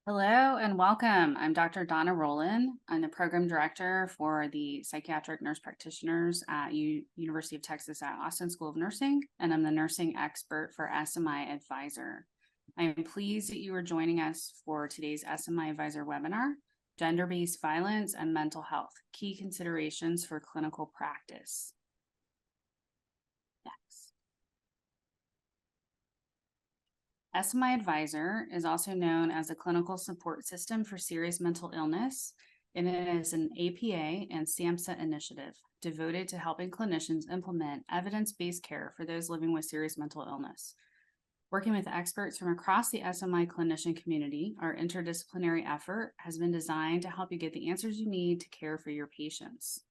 Hello and welcome. I'm Dr. Donna Rowland. I'm the program director for the psychiatric nurse practitioners at University of Texas at Austin School of Nursing, and I'm the nursing expert for SMI Advisor. I am pleased that you are joining us for today's SMI Advisor webinar, Gender-Based Violence and Mental Health, Key Considerations for Clinical Practice. SMI Advisor is also known as a clinical support system for serious mental illness, and it is an APA and SAMHSA initiative devoted to helping clinicians implement evidence-based care for those living with serious mental illness. Working with experts from across the SMI clinician community, our interdisciplinary effort has been designed to help you get the answers you need to care for your patients.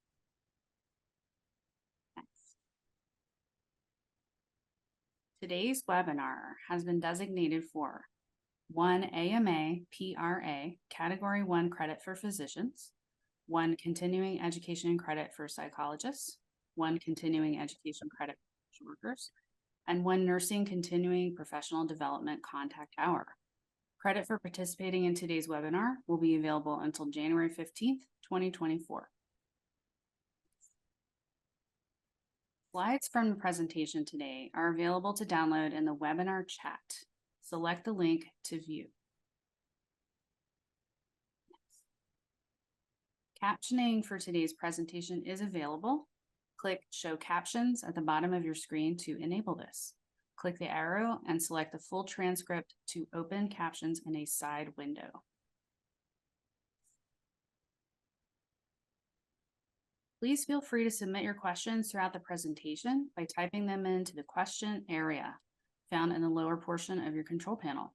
Today's webinar has been designated for 1 AMA PRA Category 1 credit for physicians, 1 continuing education credit for psychologists, 1 continuing education credit for social workers, and 1 nursing continuing professional development contact hour. Credit for participating in today's webinar will be available until January 15th, 2024. Slides from the presentation today are available to download in the webinar chat. Select the link to view. Captioning for today's presentation is available. Click Show Captions at the bottom of your screen to enable this. Click the arrow and select the full transcript to open captions in a side window. Please feel free to submit your questions throughout the presentation by typing them into the question area found in the lower portion of your control panel.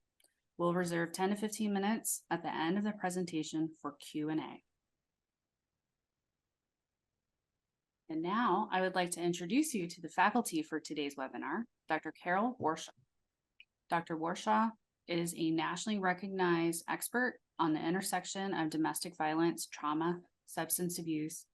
We'll reserve 10 to 15 minutes at the end of the presentation for Q&A. And now I would like to introduce you to the faculty for today's webinar, Dr. Carol Warshaw. Dr. Warshaw is a nationally recognized expert on the intersection of domestic violence, trauma, substance abuse,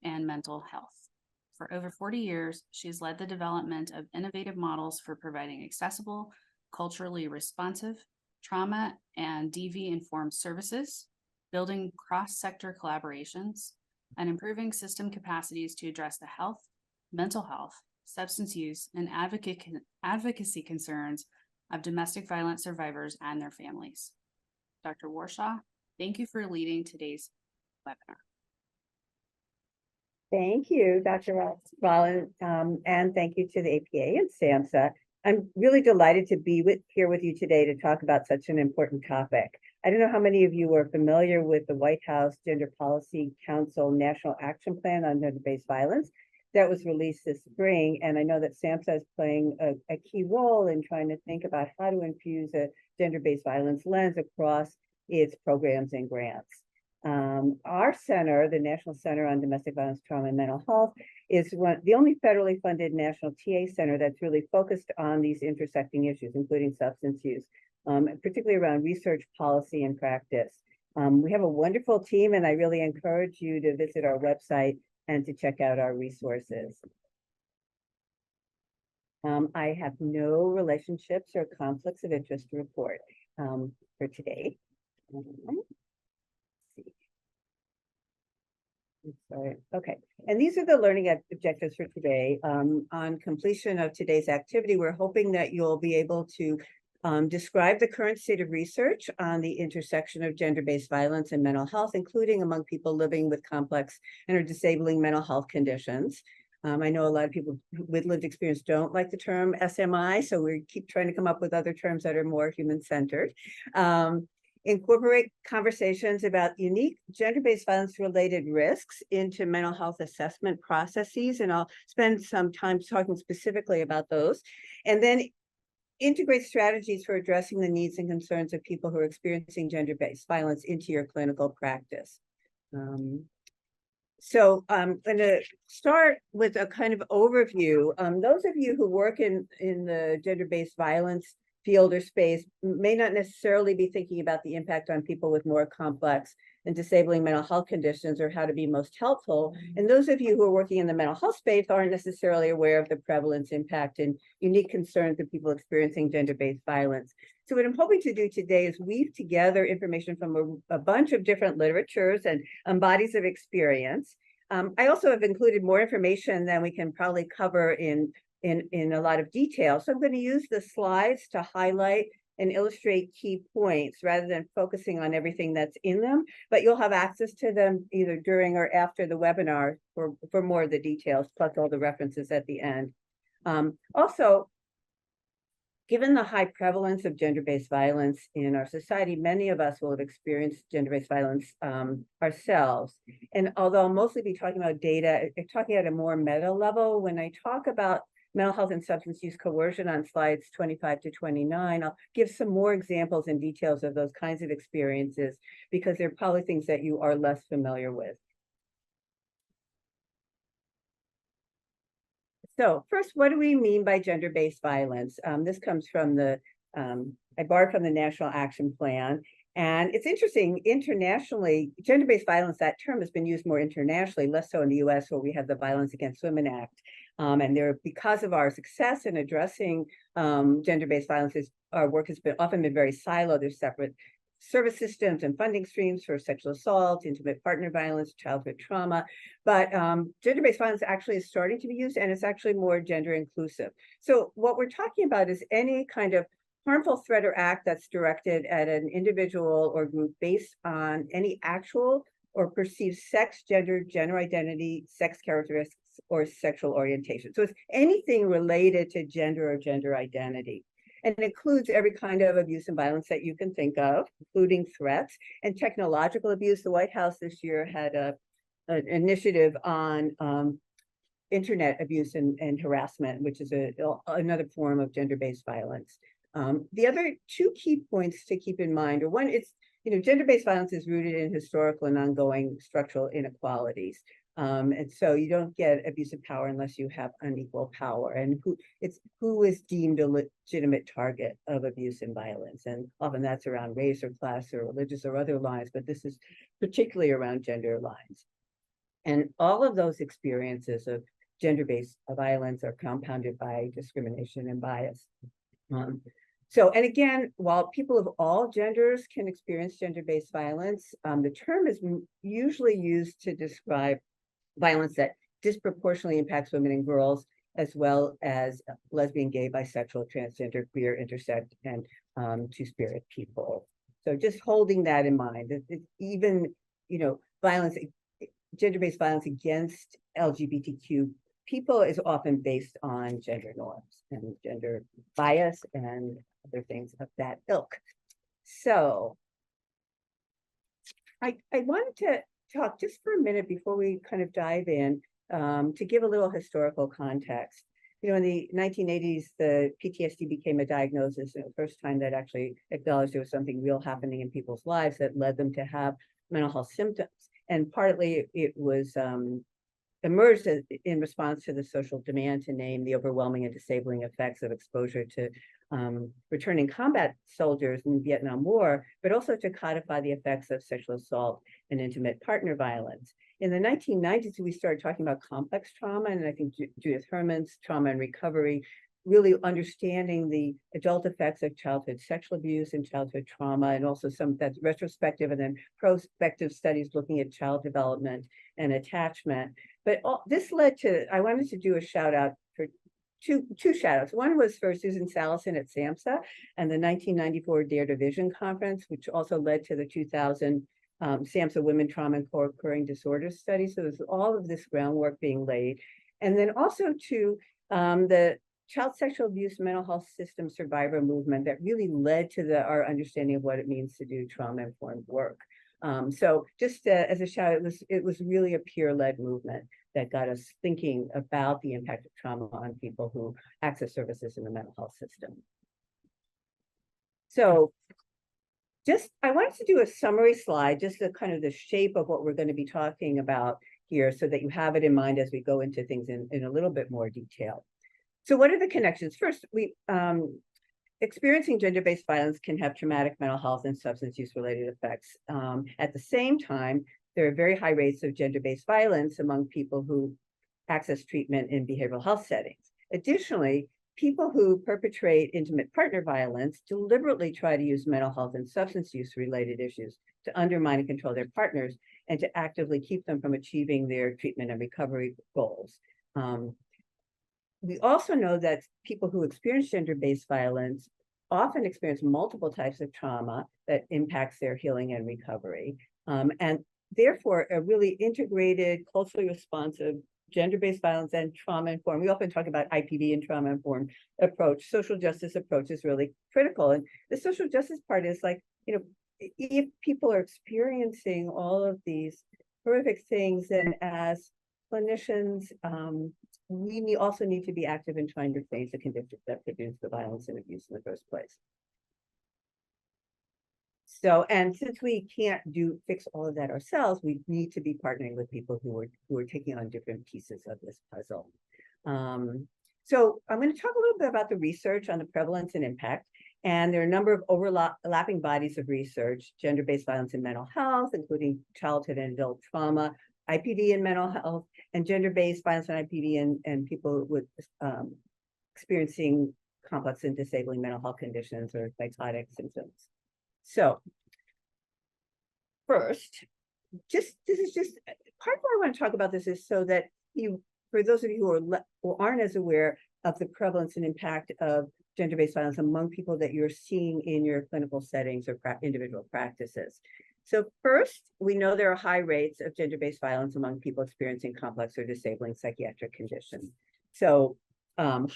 and mental health. For over 40 years, she's led the development of innovative models for providing accessible, culturally responsive, trauma and DV-informed services, building cross-sector collaborations, and improving system capacities to address the health, mental health, substance use, and advocacy concerns of domestic violence survivors and their families. Dr. Warshaw, thank you for leading today's webinar. Thank you, Dr. Rowland, and thank you to the APA and SAMHSA. I'm really delighted to be here with you today to talk about such an important topic. I don't know how many of you are familiar with the White House Gender Policy Council National Action Plan on Gender-Based Violence that was released this spring, and I know that SAMHSA is playing a key role in trying to think about how to infuse a gender-based violence lens across its programs and grants. Our center, the National Center on Domestic Violence, Trauma, and Mental Health, is the only federally funded national TA center that's really focused on these intersecting issues, including substance use, particularly around research, policy, and practice. We have a wonderful team, and I really encourage you to visit our website and to check out our resources. I have no relationships or conflicts of interest to report for today. Sorry. Okay, and these are the learning objectives for today. On completion of today's activity, we're hoping that you'll be able to describe the current state of research on the intersection of gender-based violence and mental health, including among people living with complex and or disabling mental health conditions. I know a lot of people with lived experience don't like the term SMI, so we keep trying to come up with other terms that are more human-centered. Incorporate conversations about unique gender-based violence-related risks into mental health assessment processes, and I'll spend some time talking specifically about those. And then integrate strategies for addressing the needs and concerns of people who are experiencing gender-based violence into your clinical practice. So I'm going to start with a kind of overview. Those of you who work in the gender-based violence field or space may not necessarily be thinking about the impact on people with more complex and disabling mental health conditions or how to be most helpful. And those of you who are working in the mental health space aren't necessarily aware of the prevalence, impact, and unique concerns of people experiencing gender-based violence. So what I'm hoping to do today is weave together information from a bunch of different literatures and bodies of experience. I also have included more information than we can probably cover in a lot of detail. So I'm going to use the slides to highlight and illustrate key points rather than focusing on everything that's in them, but you'll have access to them either during or after the webinar for more of the details, plus all the references at the end. Also, given the high prevalence of gender-based violence in our society, many of us will have experienced gender-based violence ourselves. And although I'll mostly be talking about data, talking at a more meta level, when I talk about mental health and substance use coercion on slides 25 to 29, I'll give some more examples and details of those kinds of experiences because they're probably things that you are less familiar with. So first, what do we mean by gender-based violence? This comes from I borrowed from the National Action Plan. And it's interesting, internationally, gender-based violence, that term has been used more internationally, less so in the US where we have the Violence Against Women Act. And because of our success in addressing gender-based violence, our work has often been very siloed. There's separate service systems and funding streams for sexual assault, intimate partner violence, childhood trauma. But gender-based violence actually is starting to be used, and it's actually more gender inclusive. So what we're talking about is any kind of harmful threat or act that's directed at an individual or group based on any actual or perceived sex, gender, gender identity, sex characteristics, or sexual orientation. So it's anything related to gender or gender identity. And it includes every kind of abuse and violence that you can think of, including threats and technological abuse. The White House this year had an initiative on internet abuse and harassment, which is another form of gender-based violence. The other two key points to keep in mind are one, gender-based violence is rooted in historical and ongoing structural inequalities. And so you don't get abuse of power unless you have unequal power, and who is deemed a legitimate target of abuse and violence. And often that's around race or class or religious or other lines, but this is particularly around gender lines. And all of those experiences of gender-based violence are compounded by discrimination and bias. And again, while people of all genders can experience gender-based violence, the term is usually used to describe violence that disproportionately impacts women and girls, as well as lesbian, gay, bisexual, transgender, queer, intersex, and two-spirit people. So just holding that in mind, that even, violence, gender-based violence against LGBTQ people is often based on gender norms and gender bias and other things of that ilk. So I wanted to talk just for a minute before we kind of dive in to give a little historical context. In the 1980s, the PTSD became a diagnosis, and the first time that actually acknowledged there was something real happening in people's lives that led them to have mental health symptoms. And partly it was emerged in response to the social demand to name the overwhelming and disabling effects of exposure to returning combat soldiers in the Vietnam War, but also to codify the effects of sexual assault and intimate partner violence. In the 1990s, we started talking about complex trauma, and I think Judith Herman's Trauma and Recovery, really understanding the adult effects of childhood sexual abuse and childhood trauma, and also some that's retrospective and then prospective studies looking at child development and attachment. But this led to, I wanted to do a shout out for two shout outs. One was for Susan Salison at SAMHSA and the 1994 Dare to Vision Conference, which also led to the 2000 SAMHSA Women Trauma and Co-occurring Disorders study. So there's all of this groundwork being laid. And then also to the child sexual abuse mental health system survivor movement that really led to our understanding of what it means to do trauma-informed work. So just as a shout, it was really a peer-led movement that got us thinking about the impact of trauma on people who access services in the mental health system. So I wanted to do a summary slide, just the kind of the shape of what we're going to be talking about here so that you have it in mind as we go into things in a little bit more detail. So what are the connections? First, experiencing gender-based violence can have traumatic mental health and substance use related effects. At the same time, there are very high rates of gender-based violence among people who access treatment in behavioral health settings. Additionally, people who perpetrate intimate partner violence deliberately try to use mental health and substance use related issues to undermine and control their partners and to actively keep them from achieving their treatment and recovery goals. We also know that people who experience gender-based violence often experience multiple types of trauma that impacts their healing and recovery. And therefore, a really integrated, culturally responsive gender-based violence and trauma-informed, we often talk about IPV and trauma-informed approach, social justice approach is really critical. And the social justice part is like, if people are experiencing all of these horrific things, then as clinicians, we also need to be active in trying to change the conditions that produce the violence and abuse in the first place. So, and since we can't fix all of that ourselves, we need to be partnering with people who are taking on different pieces of this puzzle. So I'm going to talk a little bit about the research on the prevalence and impact. And there are a number of overlapping bodies of research: gender-based violence in mental health, including childhood and adult trauma, IPV in mental health, and gender-based violence and IPV and people with experiencing complex and disabling mental health conditions or psychotic symptoms. So first, this is just part of why I want to talk about this is so that for those of you who aren't as aware of the prevalence and impact of gender-based violence among people that you're seeing in your clinical settings or individual practices. So first, we know there are high rates of gender-based violence among people experiencing complex or disabling psychiatric conditions. So, from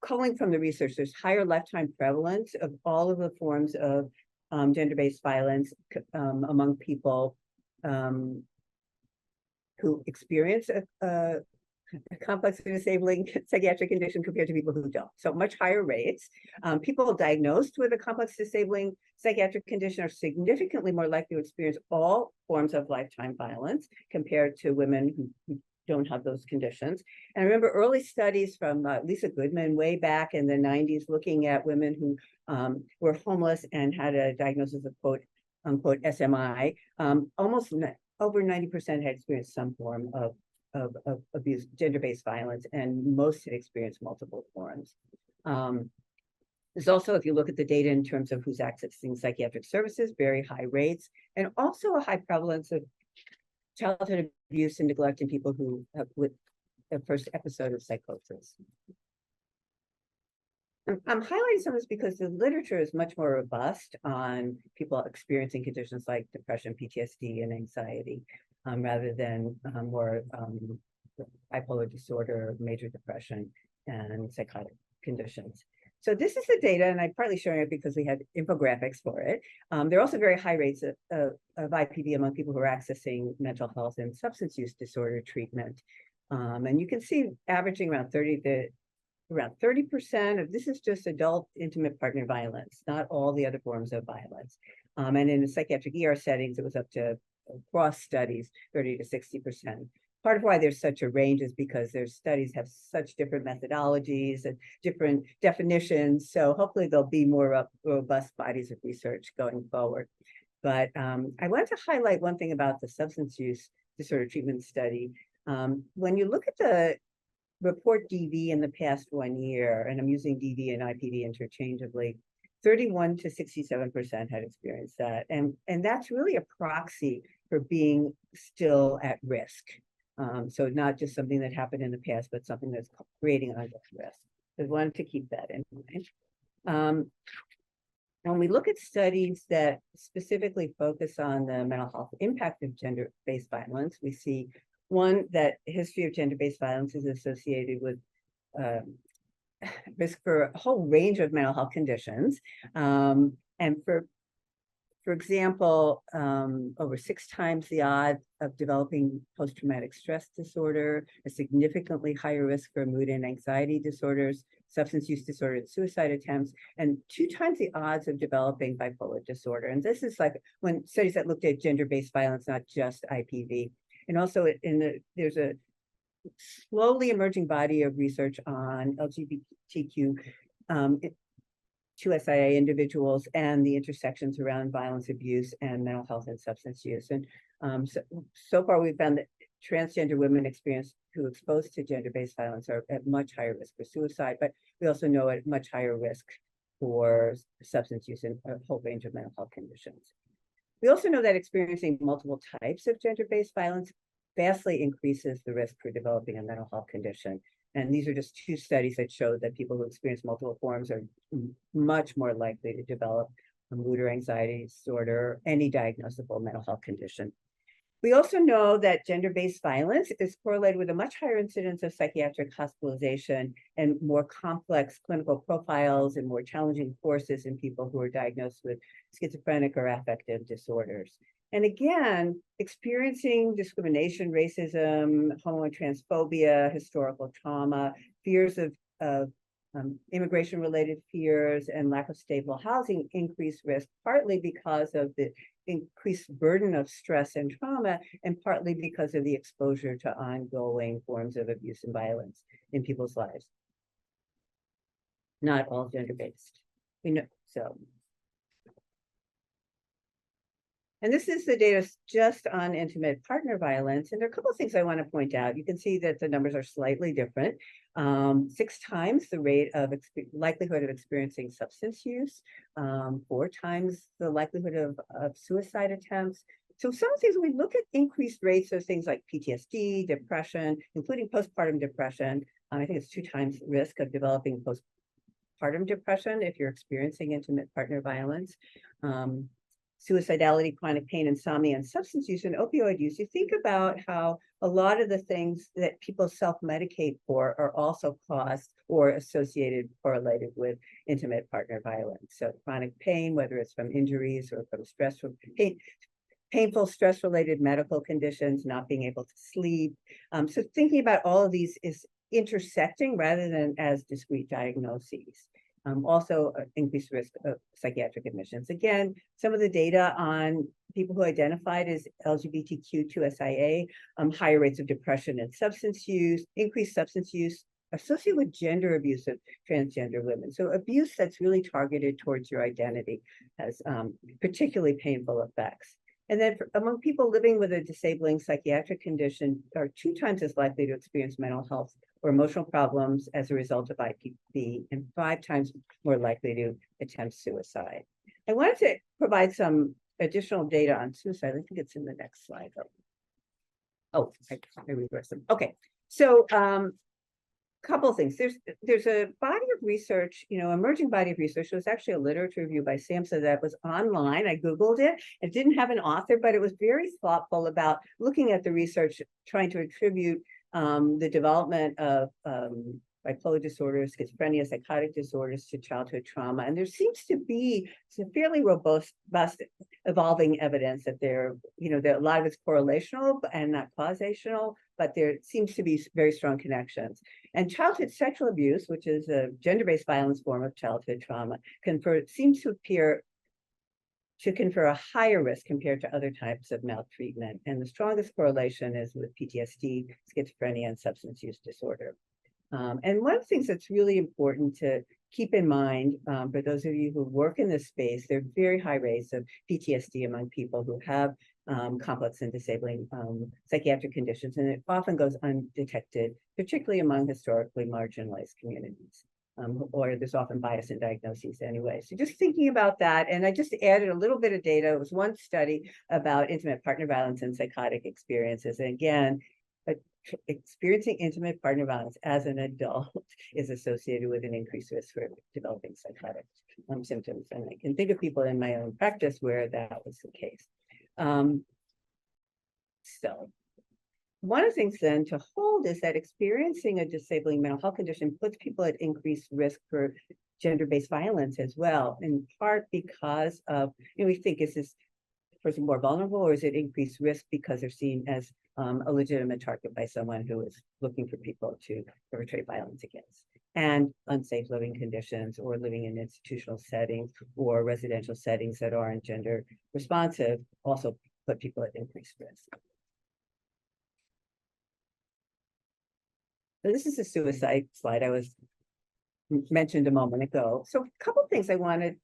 culling from the research, there's higher lifetime prevalence of all of the forms of gender-based violence among people who experience a complex or disabling psychiatric condition compared to people who don't. So much higher rates. People diagnosed with a complex disabling psychiatric condition are significantly more likely to experience all forms of lifetime violence compared to women who don't have those conditions. And I remember early studies from Lisa Goodman way back in the 90s looking at women who were homeless and had a diagnosis of quote unquote SMI. Almost over 90% had experienced some form of abuse, gender-based violence, and most had experienced multiple forms. There's also, if you look at the data in terms of who's accessing psychiatric services, very high rates, and also a high prevalence of childhood abuse and neglect in people who have with a first episode of psychosis. I'm highlighting some of this because the literature is much more robust on people experiencing conditions like depression, PTSD, and anxiety, rather than more bipolar disorder, major depression, and psychotic conditions. So this is the data, and I'm partly showing it because we had infographics for it. There are also very high rates of IPV among people who are accessing mental health and substance use disorder treatment. And you can see averaging around 30% of this is just adult intimate partner violence, not all the other forms of violence. And in the psychiatric ER settings, it was up to across studies, 30 to 60%. Part of why there's such a range is because their studies have such different methodologies and different definitions. So hopefully there'll be more robust bodies of research going forward. But I wanted to highlight one thing about the substance use disorder treatment study. When you look at the report DV in the past 1 year, and I'm using DV and IPV interchangeably, 31 to 67% had experienced that. And that's really a proxy for being still at risk. So not just something that happened in the past, but something that's creating ongoing risk. So I wanted to keep that in mind. When we look at studies that specifically focus on the mental health impact of gender-based violence, we see one, that history of gender-based violence is associated with risk for a whole range of mental health conditions. And for example, over 6 times the odds of developing post-traumatic stress disorder, a significantly higher risk for mood and anxiety disorders, substance use disorder, and suicide attempts, and 2 times the odds of developing bipolar disorder. And this is like when studies that looked at gender-based violence, not just IPV. And also there's a slowly emerging body of research on LGBTQ to SIA individuals and the intersections around violence, abuse, and mental health and substance use. And so far, we've found that transgender women who are exposed to gender-based violence are at much higher risk for suicide, but we also know at much higher risk for substance use and a whole range of mental health conditions. We also know that experiencing multiple types of gender-based violence vastly increases the risk for developing a mental health condition. And these are just two studies that show that people who experience multiple forms are much more likely to develop a mood or anxiety disorder, any diagnosable mental health condition. We also know that gender-based violence is correlated with a much higher incidence of psychiatric hospitalization and more complex clinical profiles and more challenging courses in people who are diagnosed with schizophrenic or affective disorders. And again, experiencing discrimination, racism, homo and transphobia, historical trauma, fears of immigration-related fears, and lack of stable housing increase risk, partly because of the increased burden of stress and trauma, and partly because of the exposure to ongoing forms of abuse and violence in people's lives. Not all gender-based, so. And this is the data just on intimate partner violence. And there are a couple of things I want to point out. You can see that the numbers are slightly different. 6 times the rate of likelihood of experiencing substance use, 4 times the likelihood of suicide attempts. So some things, we look at increased rates of things like PTSD, depression, including postpartum depression. I think it's 2 times the risk of developing postpartum depression if you're experiencing intimate partner violence. Suicidality, chronic pain, insomnia, and substance use and opioid use. You think about how a lot of the things that people self-medicate for are also caused or associated, correlated with intimate partner violence. So chronic pain, whether it's from injuries or from stressful pain, painful stress-related medical conditions, not being able to sleep. So thinking about all of these is intersecting rather than as discrete diagnoses. Also increased risk of psychiatric admissions. Again, some of the data on people who identified as LGBTQ2SIA, higher rates of depression and substance use, increased substance use associated with gender abuse of transgender women. So abuse that's really targeted towards your identity has particularly painful effects. And then among people living with a disabling psychiatric condition are 2 times as likely to experience mental health or emotional problems as a result of IPV, and 5 times more likely to attempt suicide. I wanted to provide some additional data on suicide. I think it's in the next slide. Oh, I reversed them. Okay, so couple things. There's a body of research, emerging body of research. It was actually a literature review by SAMHSA that was online. I Googled it. It didn't have an author, but it was very thoughtful about looking at the research, trying to attribute the development of bipolar disorders, schizophrenia, psychotic disorders to childhood trauma. And there seems to be some fairly robust evolving evidence that that a lot of it's correlational and not causational, but there seems to be very strong connections. And childhood sexual abuse, which is a gender-based violence form of childhood trauma, seems to appear to confer a higher risk compared to other types of maltreatment. And the strongest correlation is with PTSD, schizophrenia, and substance use disorder. And one of the things that's really important to keep in mind for those of you who work in this space, there are very high rates of PTSD among people who have complex and disabling psychiatric conditions, and it often goes undetected, particularly among historically marginalized communities. Or there's often bias in diagnoses anyway. So just thinking about that, and I just added a little bit of data. It was one study about intimate partner violence and psychotic experiences. And again, experiencing intimate partner violence as an adult is associated with an increased risk for developing psychotic symptoms. And I can think of people in my own practice where that was the case. So one of the things then to hold is that experiencing a disabling mental health condition puts people at increased risk for gender-based violence as well, in part because of, we think, is this person more vulnerable, or is it increased risk because they're seen as a legitimate target by someone who is looking for people to perpetrate violence against? And unsafe living conditions, or living in institutional settings or residential settings that aren't gender responsive, also put people at increased risk. So this is a suicide slide. I was mentioned a moment ago. So a couple of things I wanted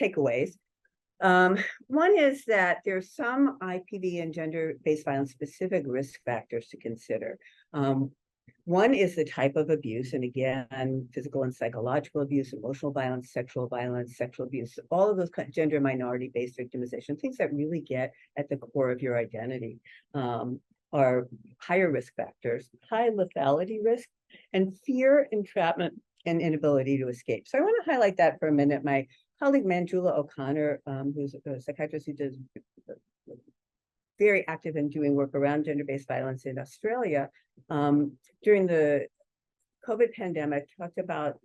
takeaways. One is that there's some IPV and gender-based violence specific risk factors to consider. One is the type of abuse, and again, physical and psychological abuse, emotional violence, sexual abuse, all of those gender minority-based victimization, things that really get at the core of your identity, are higher risk factors, high lethality risk, and fear, entrapment, and inability to escape. So I want to highlight that for a minute. My colleague Manjula O'Connor, who's a psychiatrist who does very active in doing work around gender-based violence in Australia, during the COVID pandemic, talked about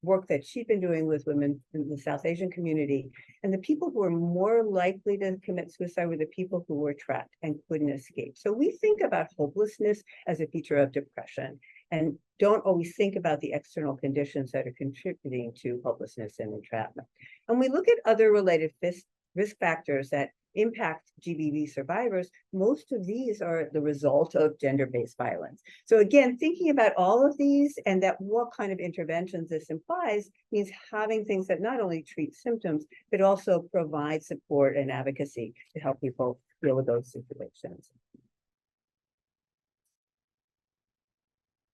work that she'd been doing with women in the South Asian community. And the people who were more likely to commit suicide were the people who were trapped and couldn't escape. So we think about hopelessness as a feature of depression and don't always think about the external conditions that are contributing to hopelessness and entrapment. And we look at other related risk factors that impact GBV survivors. Most of these are the result of gender-based violence. So again, thinking about all of these and that what kind of interventions this implies means having things that not only treat symptoms, but also provide support and advocacy to help people deal with those situations.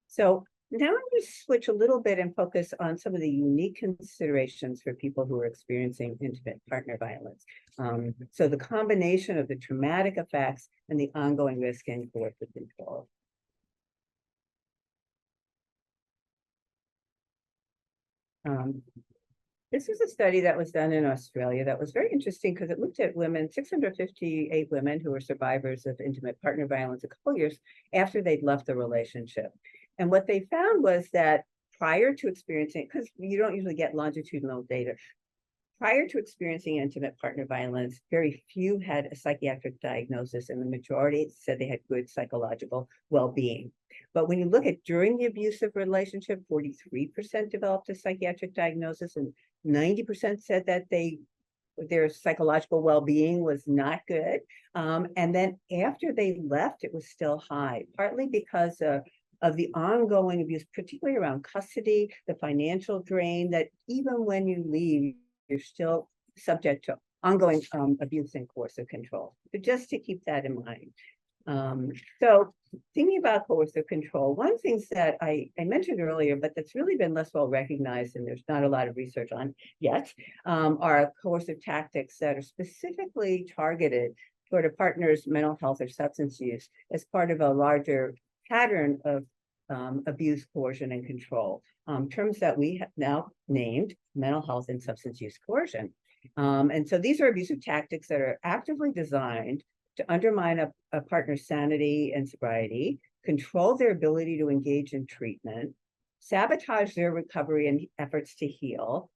So now I'm going to switch a little bit and focus on some of the unique considerations for people who are experiencing intimate partner violence. So the combination of the traumatic effects and the ongoing risk and coercive control. This is a study that was done in Australia that was very interesting because it looked at women, 658 women who were survivors of intimate partner violence a couple years after they'd left the relationship. And what they found was that prior to experiencing, because you don't usually get longitudinal data, prior to experiencing intimate partner violence, very few had a psychiatric diagnosis, and the majority said they had good psychological well-being. But when you look at during the abusive relationship, 43% developed a psychiatric diagnosis, and 90% said that their psychological well-being was not good. And then after they left, it was still high, partly because of the ongoing abuse, particularly around custody, the financial drain, that even when you leave, you're still subject to ongoing abuse and coercive control. So just to keep that in mind. So thinking about coercive control, one of the things that I mentioned earlier, but that's really been less well recognized and there's not a lot of research on yet, are coercive tactics that are specifically targeted toward a partner's mental health or substance use as part of a larger pattern of abuse, coercion, and control. Terms that we have now named mental health and substance use coercion. And so these are abusive tactics that are actively designed to undermine a partner's sanity and sobriety, control their ability to engage in treatment, sabotage their recovery and efforts to heal,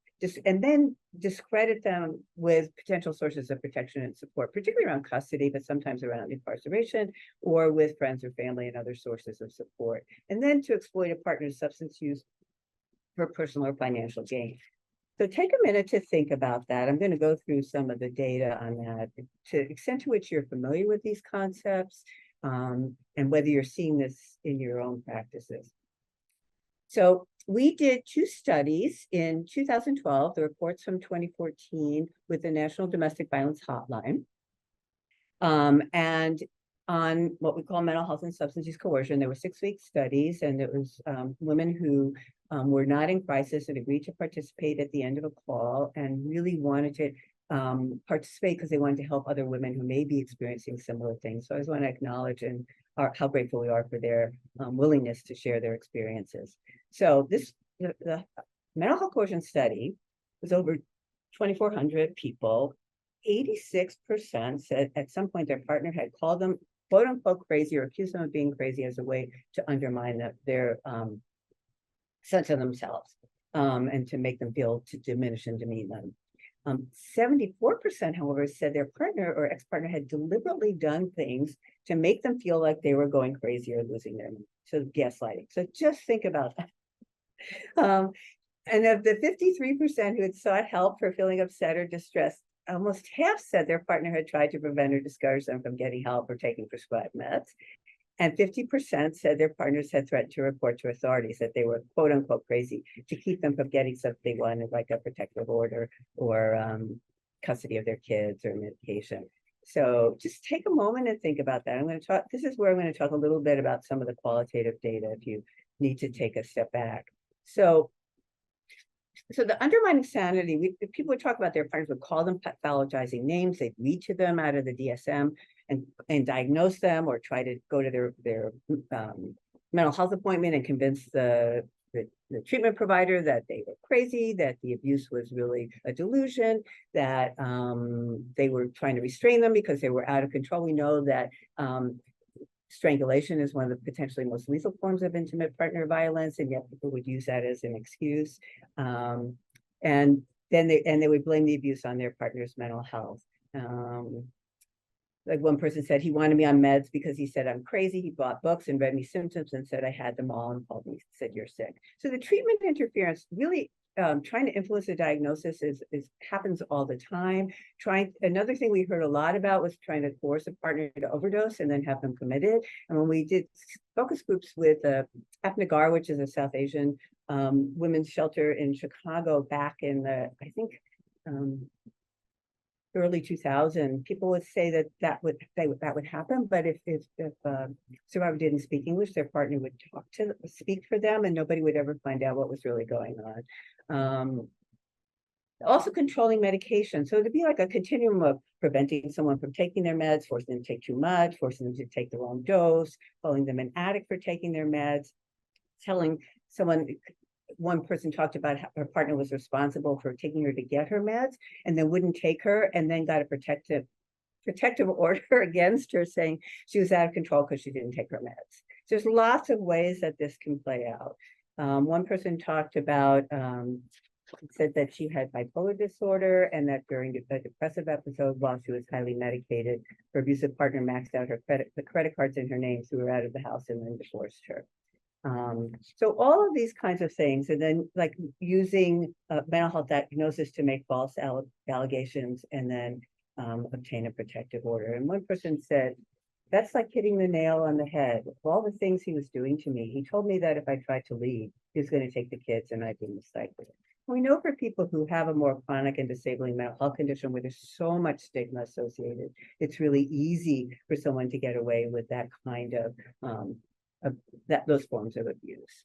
and then discredit them with potential sources of protection and support, particularly around custody, but sometimes around incarceration or with friends or family and other sources of support. And then to exploit a partner's substance use for personal or financial gain. So take a minute to think about that. I'm going to go through some of the data on that to the extent to which you're familiar with these concepts and whether you're seeing this in your own practices. So we did 2 studies in 2012, the reports from 2014 with the National Domestic Violence Hotline, and on what we call mental health and substance use coercion. There were 6-week studies, and it was women who were not in crisis and agreed to participate at the end of a call and really wanted to participate because they wanted to help other women who may be experiencing similar things. So I just want to acknowledge and how grateful we are for their willingness to share their experiences. So the mental health coercion study was over 2,400 people. 86% said at some point their partner had called them quote unquote crazy or accused them of being crazy as a way to undermine their sense of themselves and to make them feel to diminish and demean them. 74%, however, said their partner or ex-partner had deliberately done things to make them feel like they were going crazy or losing their mind. So gaslighting. So just think about that. And of the 53% who had sought help for feeling upset or distressed, almost half said their partner had tried to prevent or discourage them from getting help or taking prescribed meds. And 50% said their partners had threatened to report to authorities that they were quote unquote crazy to keep them from getting something they wanted, like a protective order or custody of their kids or medication. So just take a moment and think about that. This is where I'm going to talk a little bit about some of the qualitative data if you need to take a step back. So the undermining sanity, people would talk about their partners would call them pathologizing names. They'd read to them out of the DSM and diagnose them or try to go to their mental health appointment and convince the treatment provider that they were crazy, that the abuse was really a delusion, that they were trying to restrain them because they were out of control. We know that strangulation is one of the potentially most lethal forms of intimate partner violence, and yet people would use that as an excuse. And then they would blame the abuse on their partner's mental health. Like one person said, he wanted me on meds because he said I'm crazy. He bought books and read me symptoms and said I had them all and called me, said you're sick. So the treatment interference really trying to influence the diagnosis happens all the time. Another thing we heard a lot about was trying to force a partner to overdose and then have them committed. And when we did focus groups with Afnagar, which is a South Asian women's shelter in Chicago back in the, I think, early 2000, people would say that would happen, but if survivor didn't speak English, their partner would speak for them, and nobody would ever find out what was really going on. Also controlling medication. So it'd be like a continuum of preventing someone from taking their meds, forcing them to take too much, forcing them to take the wrong dose, calling them an addict for taking their meds, telling someone. One person talked about how her partner was responsible for taking her to get her meds and then wouldn't take her and then got a protective order against her saying she was out of control because she didn't take her meds. So there's lots of ways that this can play out. One person talked about, said that she had bipolar disorder and that during a depressive episode while she was highly medicated, her abusive partner maxed out the credit cards in her name, threw her out of the house and then divorced her. So all of these kinds of things, and then like using mental health diagnosis to make false allegations and then obtain a protective order. And one person said, that's like hitting the nail on the head. Of all the things he was doing to me, he told me that if I tried to leave, he was going to take the kids and I'd be recycled. We know for people who have a more chronic and disabling mental health condition where there's so much stigma associated, it's really easy for someone to get away with that kind of those forms of abuse.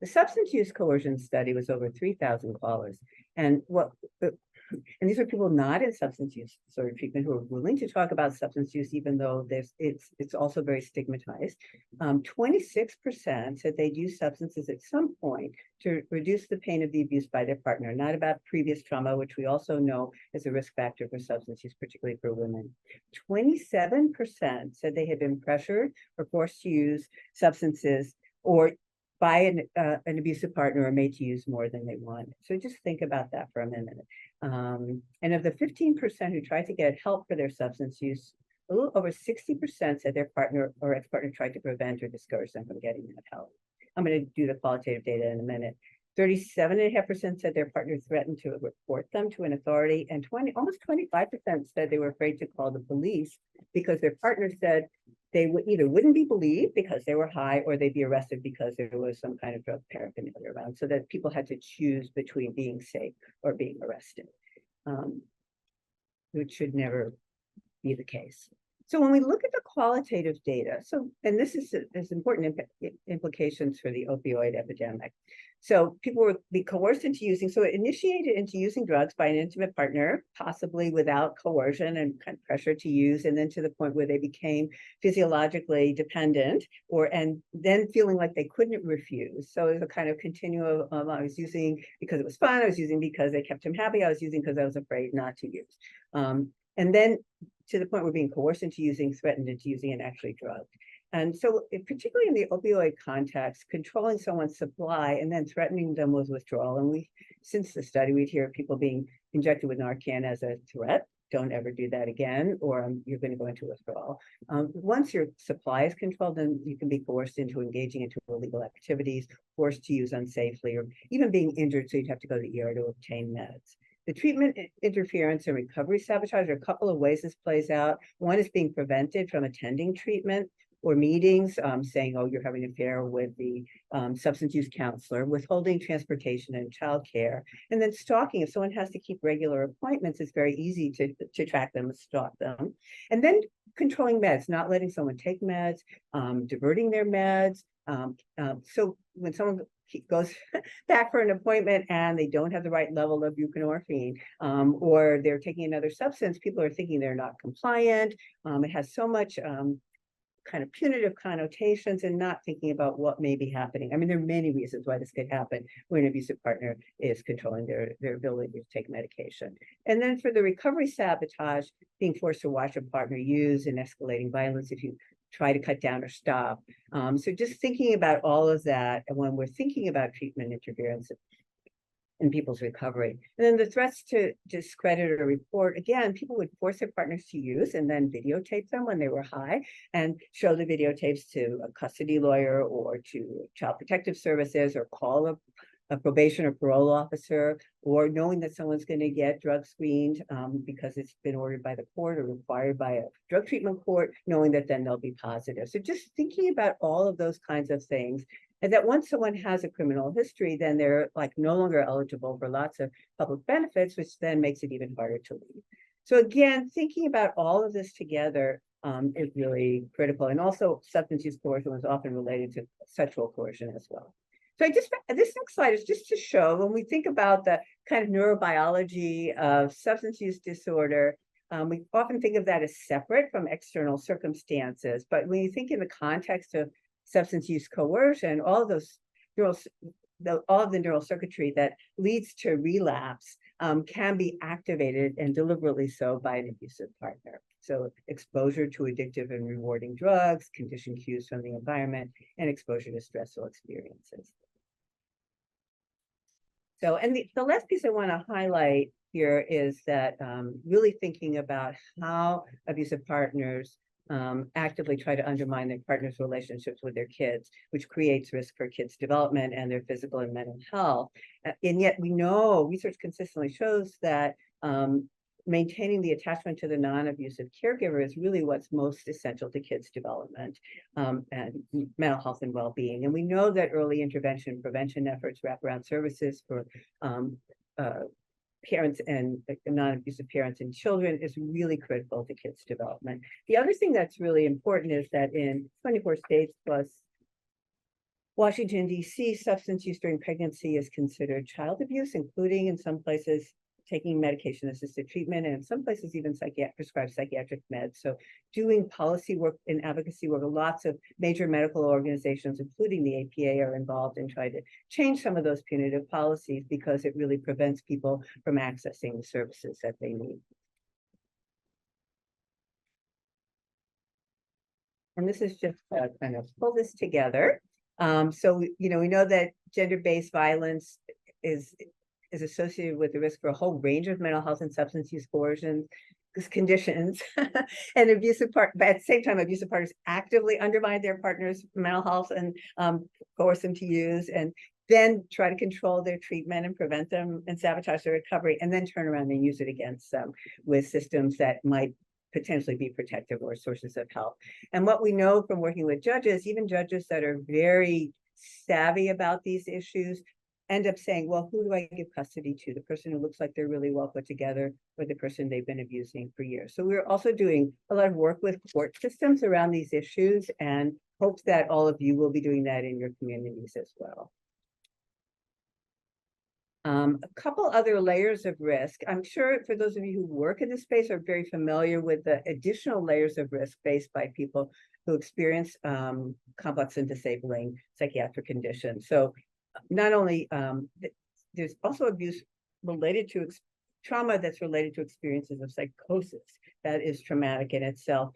The substance use coercion study was over 3,000 callers, and these are people not in substance use disorder treatment who are willing to talk about substance use, even though it's also very stigmatized. 26% said they'd use substances at some point to reduce the pain of the abuse by their partner, not about previous trauma, which we also know is a risk factor for substance use, particularly for women. 27% said they had been pressured or forced to use substances or by an abusive partner or made to use more than they wanted. So just think about that for a minute. And of the 15% who tried to get help for their substance use, a little over 60% said their partner or ex-partner tried to prevent or discourage them from getting that help. I'm going to do the qualitative data in a minute. 37.5% said their partner threatened to report them to an authority, and almost 25% said they were afraid to call the police because their partner said they wouldn't be believed because they were high, or they'd be arrested because there was some kind of drug paraphernalia around, so that people had to choose between being safe or being arrested, which should never be the case. So when we look at the qualitative data, and this is important implications for the opioid epidemic. So people would be coerced into using, so it initiated into using drugs by an intimate partner, possibly without coercion and kind of pressure to use, and then to the point where they became physiologically dependent, and then feeling like they couldn't refuse. So it was a kind of continuum of, I was using because it was fun, I was using because they kept him happy, I was using because I was afraid not to use. And then to the point where being coerced into using, threatened into using, and actually drugged. And so particularly in the opioid context, controlling someone's supply and then threatening them with withdrawal. And since the study, we'd hear people being injected with Narcan as a threat. Don't ever do that again, or you're going to go into withdrawal. Once your supply is controlled, then you can be coerced into engaging into illegal activities, forced to use unsafely, or even being injured, so you'd have to go to the ER to obtain meds. the treatment interference and recovery sabotage are a couple of ways this plays out. One is being prevented from attending treatment or meetings, saying, oh, you're having an affair with the substance use counselor, withholding transportation and childcare, and then stalking. If someone has to keep regular appointments, it's very easy to track them and stalk them. And then controlling meds, not letting someone take meds, diverting their meds. So when someone goes back for an appointment and they don't have the right level of buprenorphine, or they're taking another substance, people are thinking they're not compliant. It has so much kind of punitive connotations and not thinking about what may be happening. I mean, there are many reasons why this could happen when an abusive partner is controlling their ability to take medication. And then for the recovery sabotage, being forced to watch a partner use and escalating violence if you try to cut down or stop. So just thinking about all of that, and when we're thinking about treatment interference in people's recovery. And then the threats to discredit or report, again, people would force their partners to use and then videotape them when they were high and show the videotapes to a custody lawyer or to Child Protective Services, or call a probation or parole officer, or knowing that someone's going to get drug screened because it's been ordered by the court or required by a drug treatment court, knowing that then they'll be positive. So just thinking about all of those kinds of things. And that once someone has a criminal history, then they're like no longer eligible for lots of public benefits, which then makes it even harder to leave. So again, thinking about all of this together is really critical. And also substance use coercion is often related to sexual coercion as well. So this next slide is just to show, when we think about the kind of neurobiology of substance use disorder, we often think of that as separate from external circumstances. But when you think in the context of substance use coercion, all of the neural circuitry that leads to relapse can be activated, and deliberately so, by an abusive partner. So exposure to addictive and rewarding drugs, conditioned cues from the environment, and exposure to stressful experiences. So, and the last piece I want to highlight here is that really thinking about how abusive partners actively try to undermine their partner's relationships with their kids, which creates risk for kids' development and their physical and mental health. And yet we know, research consistently shows that maintaining the attachment to the non-abusive caregiver is really what's most essential to kids' development and mental health and well-being. And we know that early intervention prevention efforts, wraparound services for parents and non-abusive parents and children is really critical to kids' development. The other thing that's really important is that in 24 states plus Washington, D.C., substance use during pregnancy is considered child abuse, including in some places taking medication-assisted treatment, and in some places even prescribed psychiatric meds. So doing policy work and advocacy work, lots of major medical organizations, including the APA, are involved in trying to change some of those punitive policies, because it really prevents people from accessing the services that they need. And this is just kind of pull this together. So, we know that gender-based violence is associated with the risk for a whole range of mental health and substance use coercion conditions. And but at the same time, abusive partners actively undermine their partner's mental health and coerce them to use, and then try to control their treatment and prevent them and sabotage their recovery, and then turn around and use it against them with systems that might potentially be protective or sources of help. And what we know from working with judges, even judges that are very savvy about these issues, end up saying, well, who do I give custody to? The person who looks like they're really well put together, or the person they've been abusing for years? So we're also doing a lot of work with court systems around these issues, and hope that all of you will be doing that in your communities as well. A couple other layers of risk. I'm sure for those of you who work in this space are very familiar with the additional layers of risk faced by people who experience complex and disabling psychiatric conditions. So not only, there's also abuse related to trauma that's related to experiences of psychosis that is traumatic in itself,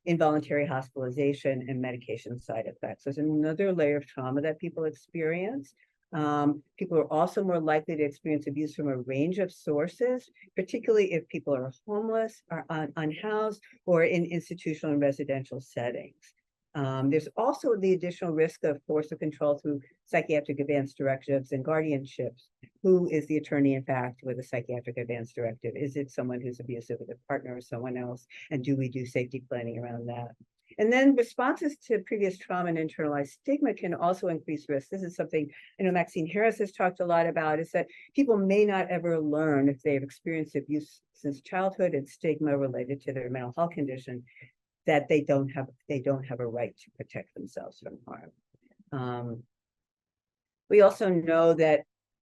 involuntary hospitalization, and medication side effects. There's another layer of trauma that people experience. People are also more likely to experience abuse from a range of sources, particularly if people are homeless, are unhoused, or in institutional and residential settings. There's also the additional risk of coercive control through psychiatric advance directives and guardianships. Who is the attorney, in fact, with a psychiatric advance directive? Is it someone who's abusive with a partner or someone else? And do we do safety planning around that? And then responses to previous trauma and internalized stigma can also increase risk. This is something I know Maxine Harris has talked a lot about, is that people may not ever learn if they've experienced abuse since childhood and stigma related to their mental health condition, that they don't have a right to protect themselves from harm. We also know that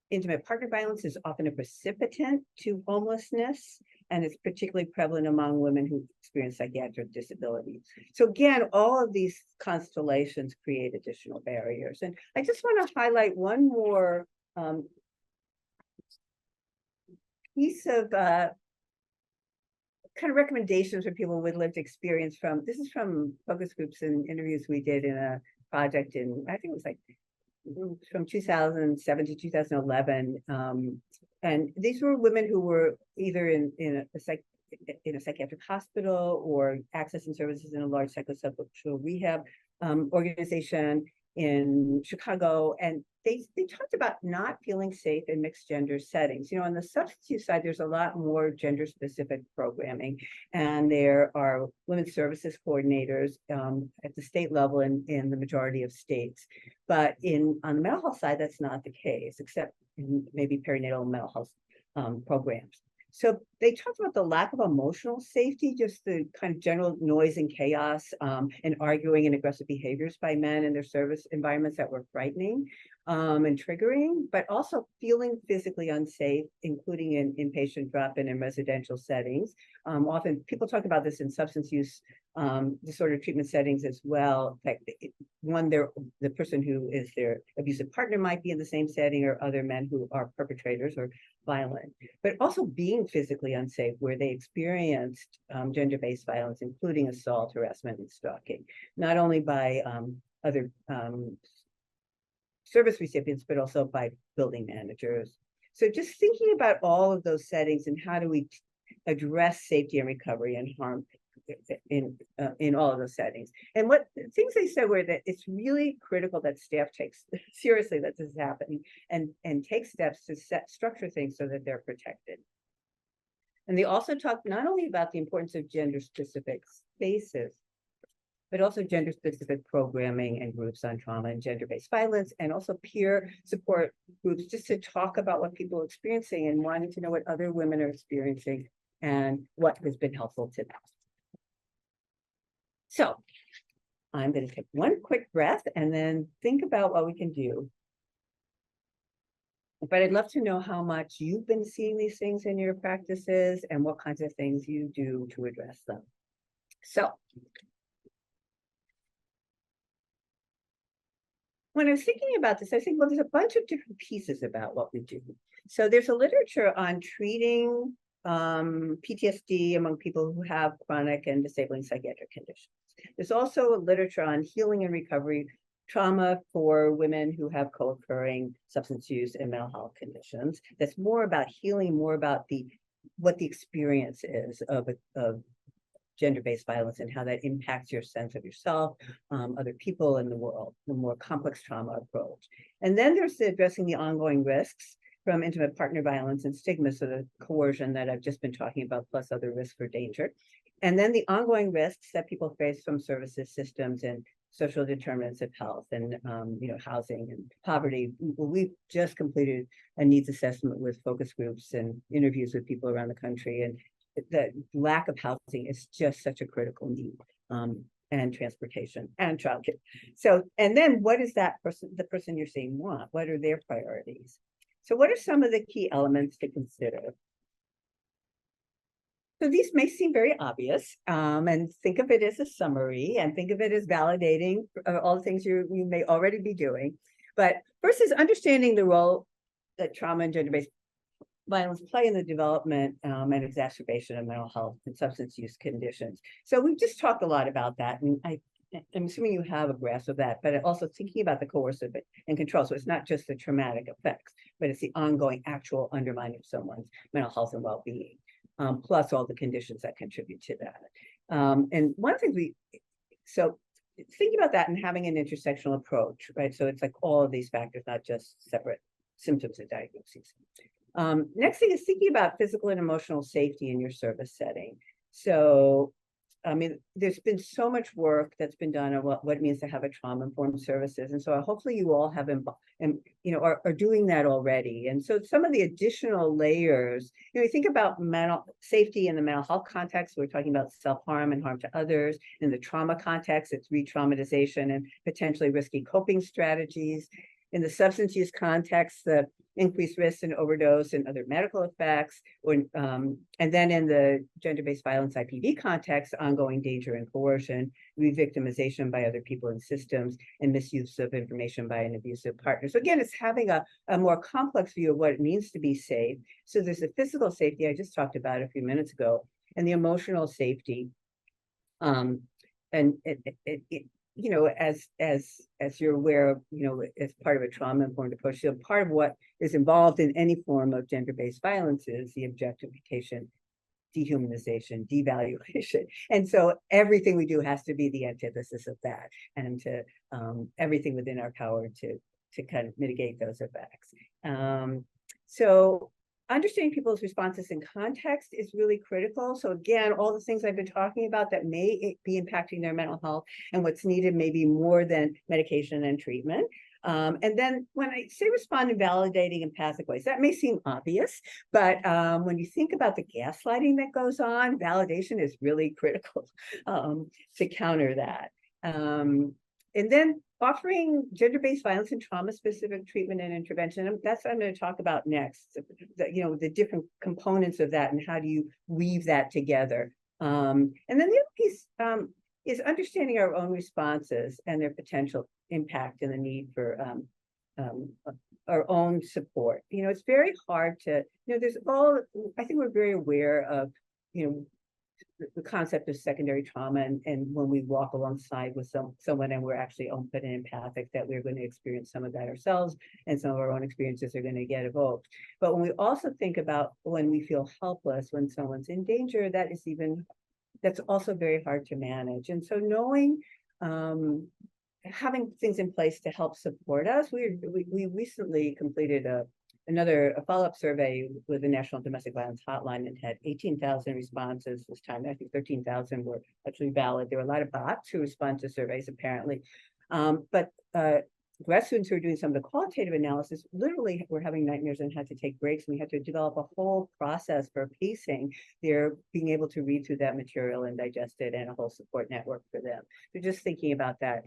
intimate partner violence is often a precipitant to homelessness, and it's particularly prevalent among women who experience psychiatric disabilities. So again, all of these constellations create additional barriers. And I just want to highlight one more piece of kind of recommendations for people with lived experience from, this is from focus groups and interviews we did in a project in, I think it was like from 2007 to 2011. And these were women who were either in a psychiatric hospital or accessing services in a large psychosocial rehab organization in Chicago. And they talked about not feeling safe in mixed gender settings. You know, on the substance use side, there's a lot more gender specific programming, and there are women's services coordinators at the state level in the majority of states. But on the mental health side, that's not the case, except in maybe perinatal mental health programs. So they talked about the lack of emotional safety, just the kind of general noise and chaos and arguing and aggressive behaviors by men in their service environments that were frightening and triggering, but also feeling physically unsafe, including in inpatient drop-in and residential settings. Often people talk about this in substance use disorder treatment settings as well. In fact, the person who is their abusive partner might be in the same setting, or other men who are perpetrators or violent, but also being physically unsafe where they experienced gender-based violence, including assault, harassment, and stalking, not only by other service recipients, but also by building managers. So just thinking about all of those settings and how do we address safety and recovery and harm in all of those settings. And what things they said were that it's really critical that staff takes seriously that this is happening and take steps to structure things so that they're protected. And they also talked not only about the importance of gender specific spaces, but also gender specific programming and groups on trauma and gender-based violence, and also peer support groups, just to talk about what people are experiencing and wanting to know what other women are experiencing and what has been helpful to them. So I'm going to take one quick breath and then think about what we can do. But I'd love to know how much you've been seeing these things in your practices and what kinds of things you do to address them. So when I was thinking about this, I think, well, there's a bunch of different pieces about what we do. So there's a literature on treating PTSD among people who have chronic and disabling psychiatric conditions. There's also a literature on healing and recovery trauma for women who have co-occurring substance use and mental health conditions. That's more about healing, more about what the experience is of gender-based violence and how that impacts your sense of yourself, other people in the world, the more complex trauma approach. And then there's addressing the ongoing risks from intimate partner violence and stigma, so the coercion that I've just been talking about, plus other risks for danger. And then the ongoing risks that people face from services systems and social determinants of health and housing and poverty. We've just completed a needs assessment with focus groups and interviews with people around the country, and the lack of housing is just such a critical need, and transportation and childcare. So, and then what is the person you're seeing want? What are their priorities? So what are some of the key elements to consider? So these may seem very obvious, and think of it as a summary and think of it as validating all the things you may already be doing. But first is understanding the role that trauma and gender-based violence play in the development and exacerbation of mental health and substance use conditions. So we've just talked a lot about that, and I'm assuming you have a grasp of that, but also thinking about the coercive and control. So it's not just the traumatic effects, but it's the ongoing actual undermining of someone's mental health and well-being, plus all the conditions that contribute to that. And one of the things so thinking about that and having an intersectional approach, right? So it's like all of these factors, not just separate symptoms and diagnoses. Next thing is thinking about physical and emotional safety in your service setting. So, I mean, there's been so much work that's been done on what it means to have a trauma-informed services. And so hopefully you all have, are doing that already. And so some of the additional layers, you think about mental safety in the mental health context, we're talking about self-harm and harm to others. In the trauma context, it's re-traumatization and potentially risky coping strategies. In the substance use context, the increased risk and overdose and other medical effects, and then in the gender-based violence IPV context, ongoing danger and coercion, re-victimization by other people and systems, and misuse of information by an abusive partner. So again, it's having a more complex view of what it means to be safe. So there's the physical safety I just talked about a few minutes ago, and the emotional safety. And as you're aware, as part of a trauma-informed approach, part of what is involved in any form of gender-based violence is the objectification, dehumanization, devaluation. And so everything we do has to be the antithesis of that, and to everything within our power to kind of mitigate those effects. So understanding people's responses in context is really critical. So again, all the things I've been talking about that may be impacting their mental health, and what's needed may be more than medication and treatment. And then when I say respond in validating empathic ways, that may seem obvious, but when you think about the gaslighting that goes on, validation is really critical to counter that. And then offering gender-based violence and trauma-specific treatment and intervention. And that's what I'm going to talk about next, the different components of that and how do you weave that together. And then the other piece is understanding our own responses and their potential impact and the need for our own support. It's very hard to, I think we're very aware of, the concept of secondary trauma, and when we walk alongside with someone and we're actually open and empathic, that we're going to experience some of that ourselves, and some of our own experiences are going to get evoked. But when we also think about when we feel helpless, when someone's in danger, that's also very hard to manage. And so knowing, having things in place to help support us, we recently completed a follow-up survey with the National Domestic Violence Hotline, and had 18,000 responses this time. I think 13,000 were actually valid. There were a lot of bots who respond to surveys, apparently. But grad students who are doing some of the qualitative analysis literally were having nightmares and had to take breaks. And we had to develop a whole process for pacing their being able to read through that material and digest it, and a whole support network for them. So just thinking about that.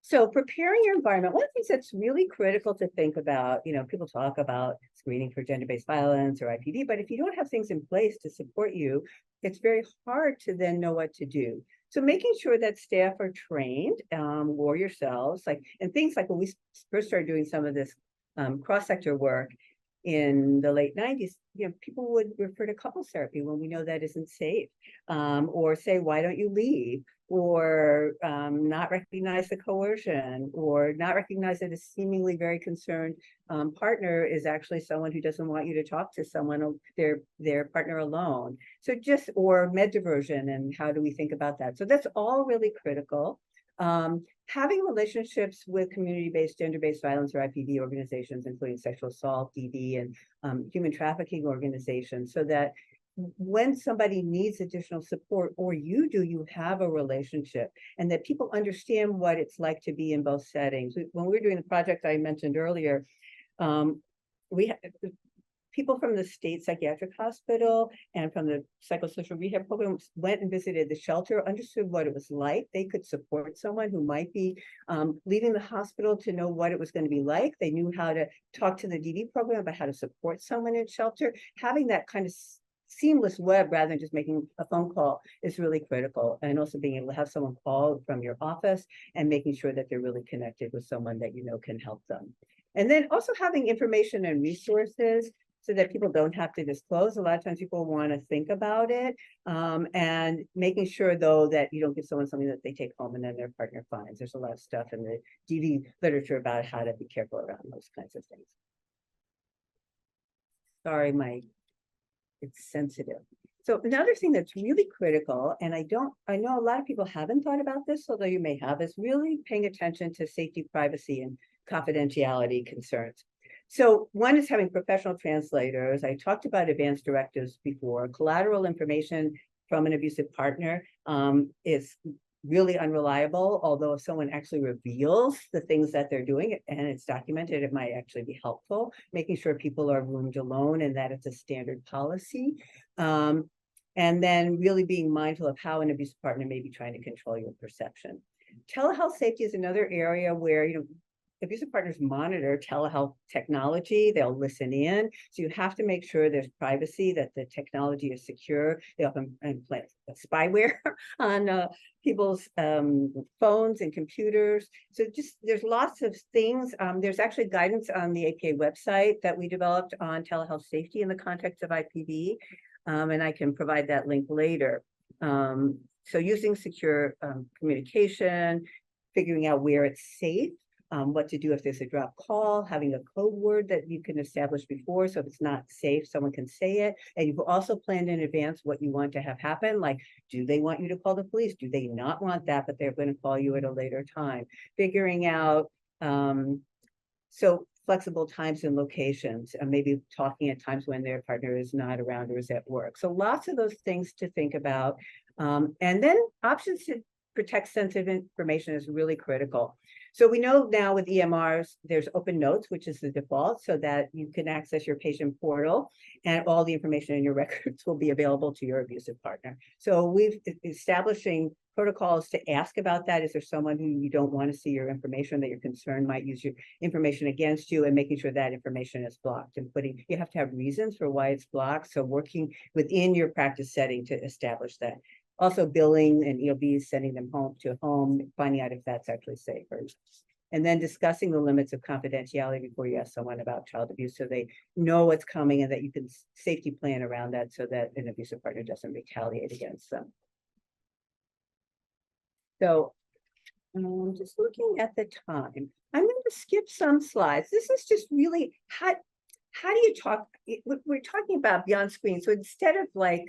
So preparing your environment, one of the things that's really critical to think about, people talk about screening for gender-based violence or IPV, but if you don't have things in place to support you, it's very hard to then know what to do. So making sure that staff are trained, or yourselves, and things like when we first started doing some of this cross-sector work in the late 90s, people would refer to couples therapy when we know that isn't safe, or say, why don't you leave? Or not recognize the coercion, or not recognize that a seemingly very concerned partner is actually someone who doesn't want you to talk to someone, their partner alone. So or med diversion, and how do we think about that? So that's all really critical. Having relationships with community-based gender-based violence or IPV organizations, including sexual assault, DV, and human trafficking organizations, so that when somebody needs additional support, or you have a relationship, and that people understand what it's like to be in both settings. When we were doing the project I mentioned earlier, we had people from the state psychiatric hospital and from the psychosocial rehab program went and visited the shelter, understood what it was like. They could support someone who might be leaving the hospital to know what it was going to be like. They knew how to talk to the DV program about how to support someone in shelter. Having that kind of seamless web rather than just making a phone call is really critical. And also being able to have someone call from your office and making sure that they're really connected with someone that can help them. And then also having information and resources so that people don't have to disclose. A lot of times people want to think about it, and making sure though that you don't give someone something that they take home and then their partner finds. There's a lot of stuff in the DV literature about how to be careful around those kinds of things. Sorry, it's sensitive. So another thing that's really critical, and I know a lot of people haven't thought about this, although you may have, is really paying attention to safety, privacy, and confidentiality concerns. So one is having professional translators. I talked about advanced directives before. Collateral information from an abusive partner is really unreliable, although if someone actually reveals the things that they're doing and it's documented, it might actually be helpful, making sure people are roomed alone and that it's a standard policy. And then really being mindful of how an abusive partner may be trying to control your perception. Telehealth safety is another area where, abusive partners monitor telehealth technology. They'll listen in. So you have to make sure there's privacy, that the technology is secure. They often implant spyware on people's phones and computers. So just there's lots of things. There's actually guidance on the APA website that we developed on telehealth safety in the context of IPV. And I can provide that link later. So using secure communication, figuring out where it's safe, what to do if there's a drop call, having a code word that you can establish before. So if it's not safe, someone can say it. And you've also planned in advance what you want to have happen. Like, do they want you to call the police? Do they not want that, but they're going to call you at a later time? Figuring out, so flexible times and locations, and maybe talking at times when their partner is not around or is at work. So lots of those things to think about. And then options to protect sensitive information is really critical. So we know now with EMRs, there's open notes, which is the default, so that you can access your patient portal and all the information in your records will be available to your abusive partner. So we've establishing protocols to ask about that. Is there someone who you don't want to see your information, that you're concerned might use your information against you, and making sure that information is blocked, and you have to have reasons for why it's blocked. So working within your practice setting to establish that. Also billing and EOBs, sending them home, finding out if that's actually safe. And then discussing the limits of confidentiality before you ask someone about child abuse, so they know what's coming and that you can safety plan around that so that an abusive partner doesn't retaliate against them. So I'm just looking at the time. I'm going to skip some slides. This is just really how do you talk? We're talking about beyond screen. So instead of like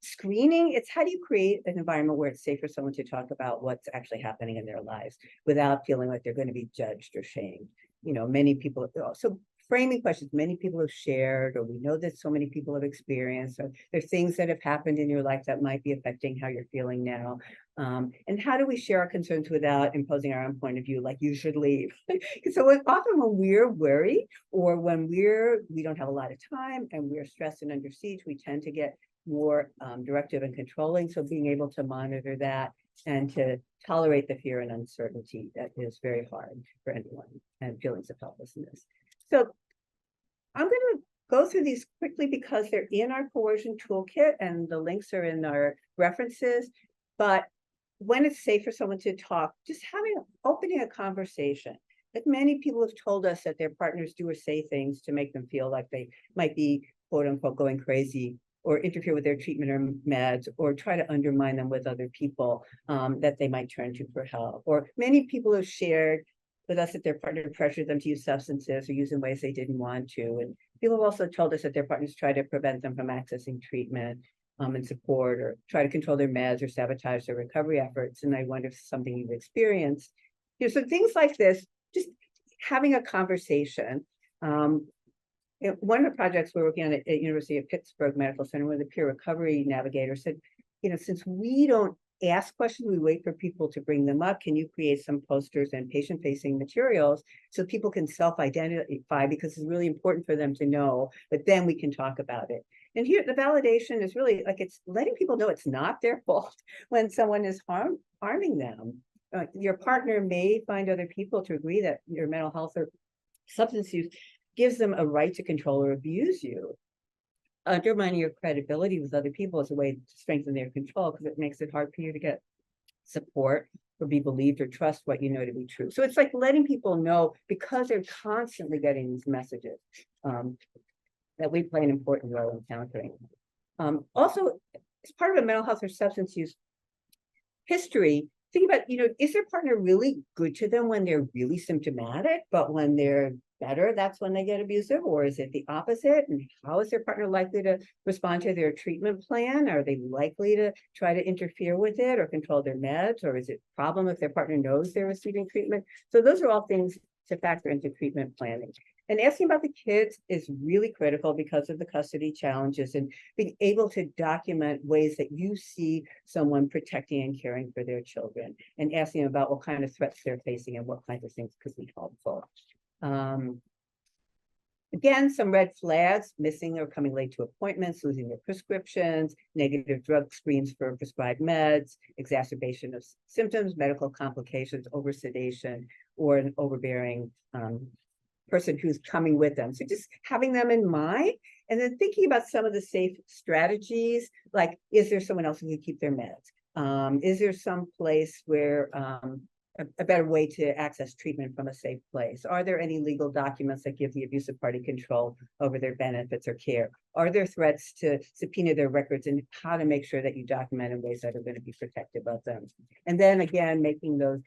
screening, it's how do you create an environment where it's safe for someone to talk about what's actually happening in their lives without feeling like they're going to be judged or shamed. Many people, so framing questions, many people have shared, or we know that so many people have experienced, or there's things that have happened in your life that might be affecting how you're feeling now. And how do we share our concerns without imposing our own point of view, like you should leave? So often when we're worried, or when we don't have a lot of time and we're stressed and under siege, we tend to get more directive and controlling. So being able to monitor that and to tolerate the fear and uncertainty, that is very hard for anyone, and feelings of helplessness. So I'm going to go through these quickly because they're in our coercion toolkit and the links are in our references. But when it's safe for someone to talk, just opening a conversation. Like many people have told us that their partners do or say things to make them feel like they might be, quote unquote, going crazy, or interfere with their treatment or meds, or try to undermine them with other people that they might turn to for help. Or many people have shared with us that their partner pressured them to use substances or use in ways they didn't want to. And people have also told us that their partners try to prevent them from accessing treatment and support, or try to control their meds or sabotage their recovery efforts. And I wonder if it's something you've experienced. So things like this, just having a conversation. One of the projects we're working on at University of Pittsburgh Medical Center, where the peer recovery navigator said, since we don't ask questions, we wait for people to bring them up. Can you create some posters and patient-facing materials so people can self-identify, because it's really important for them to know, but then we can talk about it. And here, the validation is really like, it's letting people know it's not their fault when someone is harming them. Your partner may find other people to agree that your mental health or substance use gives them a right to control or abuse you. Undermining your credibility with other people is a way to strengthen their control, because it makes it hard for you to get support or be believed or trust what you know to be true. So it's like letting people know, because they're constantly getting these messages, that we play an important role in countering. Also, as part of a mental health or substance use history, think about, is their partner really good to them when they're really symptomatic, but when they're better, that's when they get abusive, or is it the opposite? And how is their partner likely to respond to their treatment plan? Are they likely to try to interfere with it or control their meds? Or is it a problem if their partner knows they're receiving treatment? So those are all things to factor into treatment planning. And asking about the kids is really critical because of the custody challenges, and being able to document ways that you see someone protecting and caring for their children, and asking about what kind of threats they're facing and what kinds of things could be helpful. Again, some red flags: missing or coming late to appointments, losing their prescriptions, negative drug screens for prescribed meds, exacerbation of symptoms, medical complications, over-sedation, or an overbearing person who's coming with them. So just having them in mind, and then thinking about some of the safe strategies, like, is there someone else who can keep their meds? Is there some place where a better way to access treatment from a safe place? Are there any legal documents that give the abusive party control over their benefits or care? Are there threats to subpoena their records, and how to make sure that you document in ways that are going to be protective of them? And then again, making those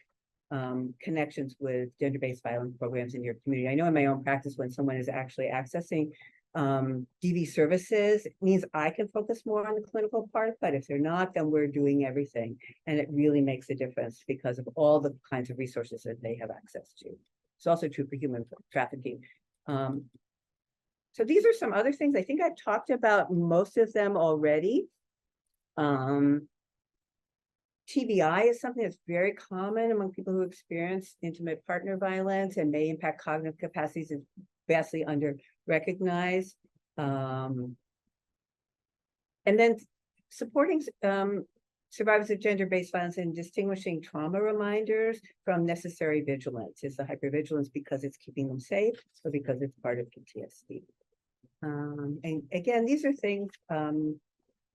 connections with gender-based violence programs in your community. I know in my own practice, when someone is actually accessing DV services, it means I can focus more on the clinical part, but if they're not, then we're doing everything. And it really makes a difference because of all the kinds of resources that they have access to. It's also true for human trafficking. So these are some other things. I think I've talked about most of them already. TBI is something that's very common among people who experience intimate partner violence and may impact cognitive capacities, and vastly under-recognized. And then supporting survivors of gender-based violence and distinguishing trauma reminders from necessary vigilance. Is the hypervigilance because it's keeping them safe, or because it's part of PTSD? And again, these are things,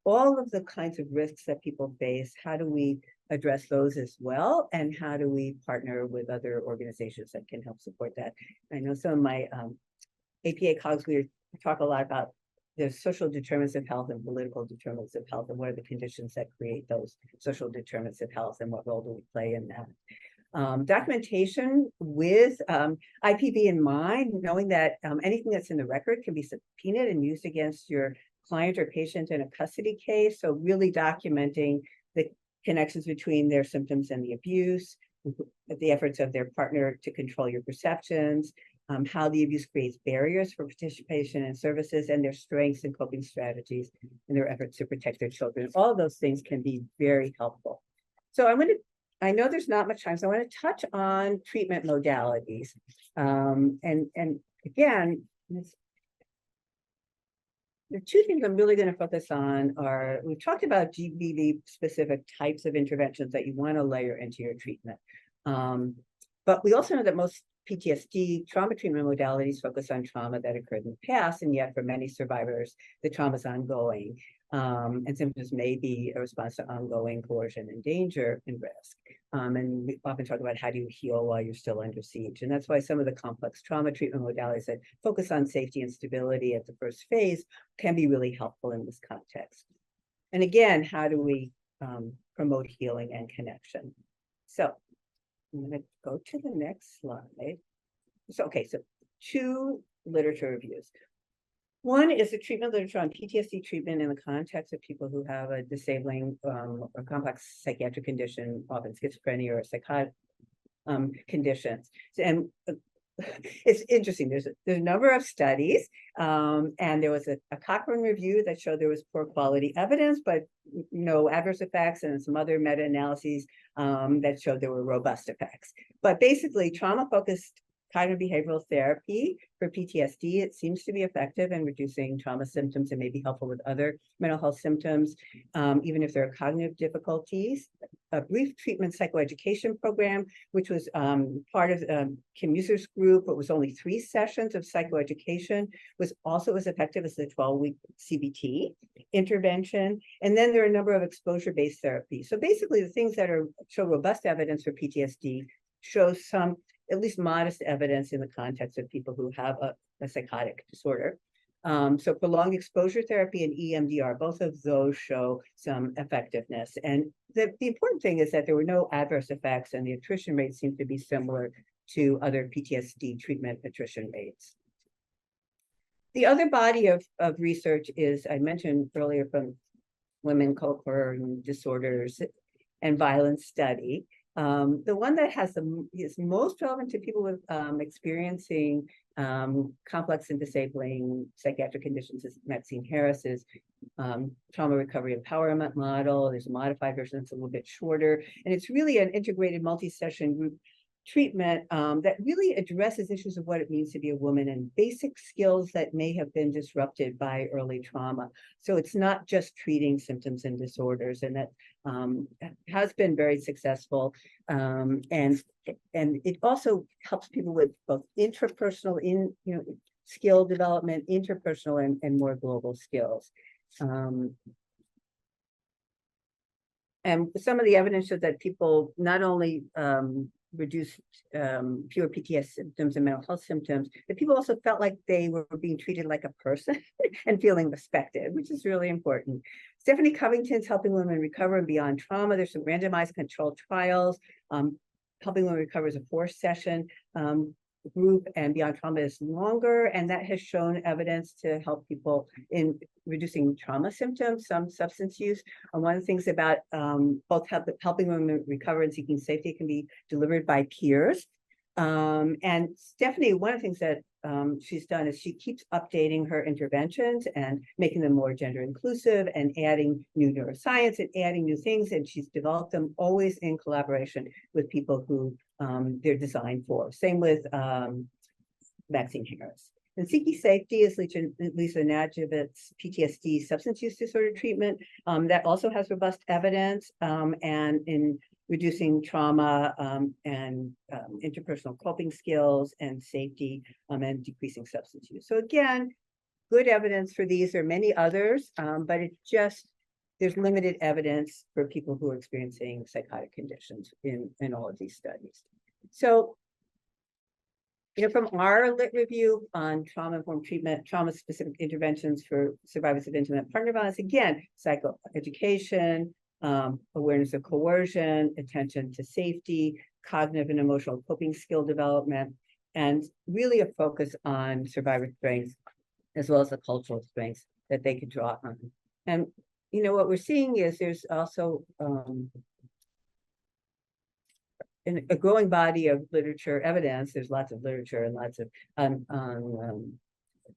all of the kinds of risks that people face, how do we address those as well? And how do we partner with other organizations that can help support that? I know some of my APA colleagues, we talk a lot about the social determinants of health and political determinants of health, and what are the conditions that create those social determinants of health, and what role do we play in that? Documentation with IPV in mind, knowing that anything that's in the record can be subpoenaed and used against your client or patient in a custody case. So really documenting the connections between their symptoms and the abuse, the efforts of their partner to control your perceptions, how the abuse creates barriers for participation in services, and their strengths and coping strategies, and their efforts to protect their children. All of those things can be very helpful. So I know there's not much time, so I want to touch on treatment modalities. And again, the two things I'm really going to focus on are, we've talked about GBV specific types of interventions that you want to layer into your treatment. But we also know that most PTSD trauma treatment modalities focus on trauma that occurred in the past, and yet for many survivors, the trauma is ongoing. And symptoms may be a response to ongoing coercion and danger and risk. And we often talk about how do you heal while you're still under siege. And that's why some of the complex trauma treatment modalities that focus on safety and stability at the first phase can be really helpful in this context. And again, how do we promote healing and connection? So I'm going to go to the next slide. So, okay, so two literature reviews. One is the treatment literature on PTSD treatment in the context of people who have a disabling or complex psychiatric condition, often schizophrenia or psychotic conditions. And it's interesting. There's a number of studies, and there was a Cochrane review that showed there was poor quality evidence, but no adverse effects, and some other meta-analyses that showed there were robust effects. But basically, trauma-focused cognitive behavioral therapy for PTSD, it seems to be effective in reducing trauma symptoms and may be helpful with other mental health symptoms, even if there are cognitive difficulties. A brief treatment psychoeducation program, which was part of Kim User's group, but was only 3 sessions of psychoeducation, was also as effective as the 12-week CBT intervention. And then there are a number of exposure-based therapies. So basically, the things that show robust evidence for PTSD show some at least modest evidence in the context of people who have a psychotic disorder. So prolonged exposure therapy and EMDR, both of those show some effectiveness. And the important thing is that there were no adverse effects, and the attrition rate seemed to be similar to other PTSD treatment attrition rates. The other body of research is, I mentioned earlier, from Women, Co-occurring Disorders and Violence Study. The one that is most relevant to people with experiencing complex and disabling psychiatric conditions is Maxine Harris's trauma recovery empowerment model. There's a modified version that's a little bit shorter, and it's really an integrated multi-session group treatment that really addresses issues of what it means to be a woman and basic skills that may have been disrupted by early trauma. So it's not just treating symptoms and disorders, and that has been very successful. And it also helps people with both interpersonal skill development, interpersonal and more global skills. And some of the evidence shows that people not only reduce pure PTSD symptoms and mental health symptoms, but people also felt like they were being treated like a person and feeling respected, which is really important. Stephanie Covington's helping women recover and beyond trauma. There's some randomized controlled trials. Helping women recover is a 4-session group, and beyond trauma is longer, and that has shown evidence to help people in reducing trauma symptoms, some substance use. And one of the things about both helping women recover and seeking safety can be delivered by peers. And Stephanie, one of the things that she's done is she keeps updating her interventions and making them more gender inclusive and adding new neuroscience and adding new things. And she's developed them always in collaboration with people who they're designed for. Same with Maxine Harris. And Seeking Safety is Lisa Najibet's PTSD substance use disorder treatment that also has robust evidence and in reducing trauma and interpersonal coping skills and safety and decreasing substance use. So again, good evidence for these. There are many others, but there's limited evidence for people who are experiencing psychotic conditions in all of these studies. So, from our lit review on trauma-informed treatment, trauma-specific interventions for survivors of intimate partner violence, again, psychoeducation, awareness of coercion, attention to safety, cognitive and emotional coping skill development, and really a focus on survivor strengths, as well as the cultural strengths that they could draw on. And, what we're seeing is there's also a growing body of literature evidence. There's lots of literature and lots of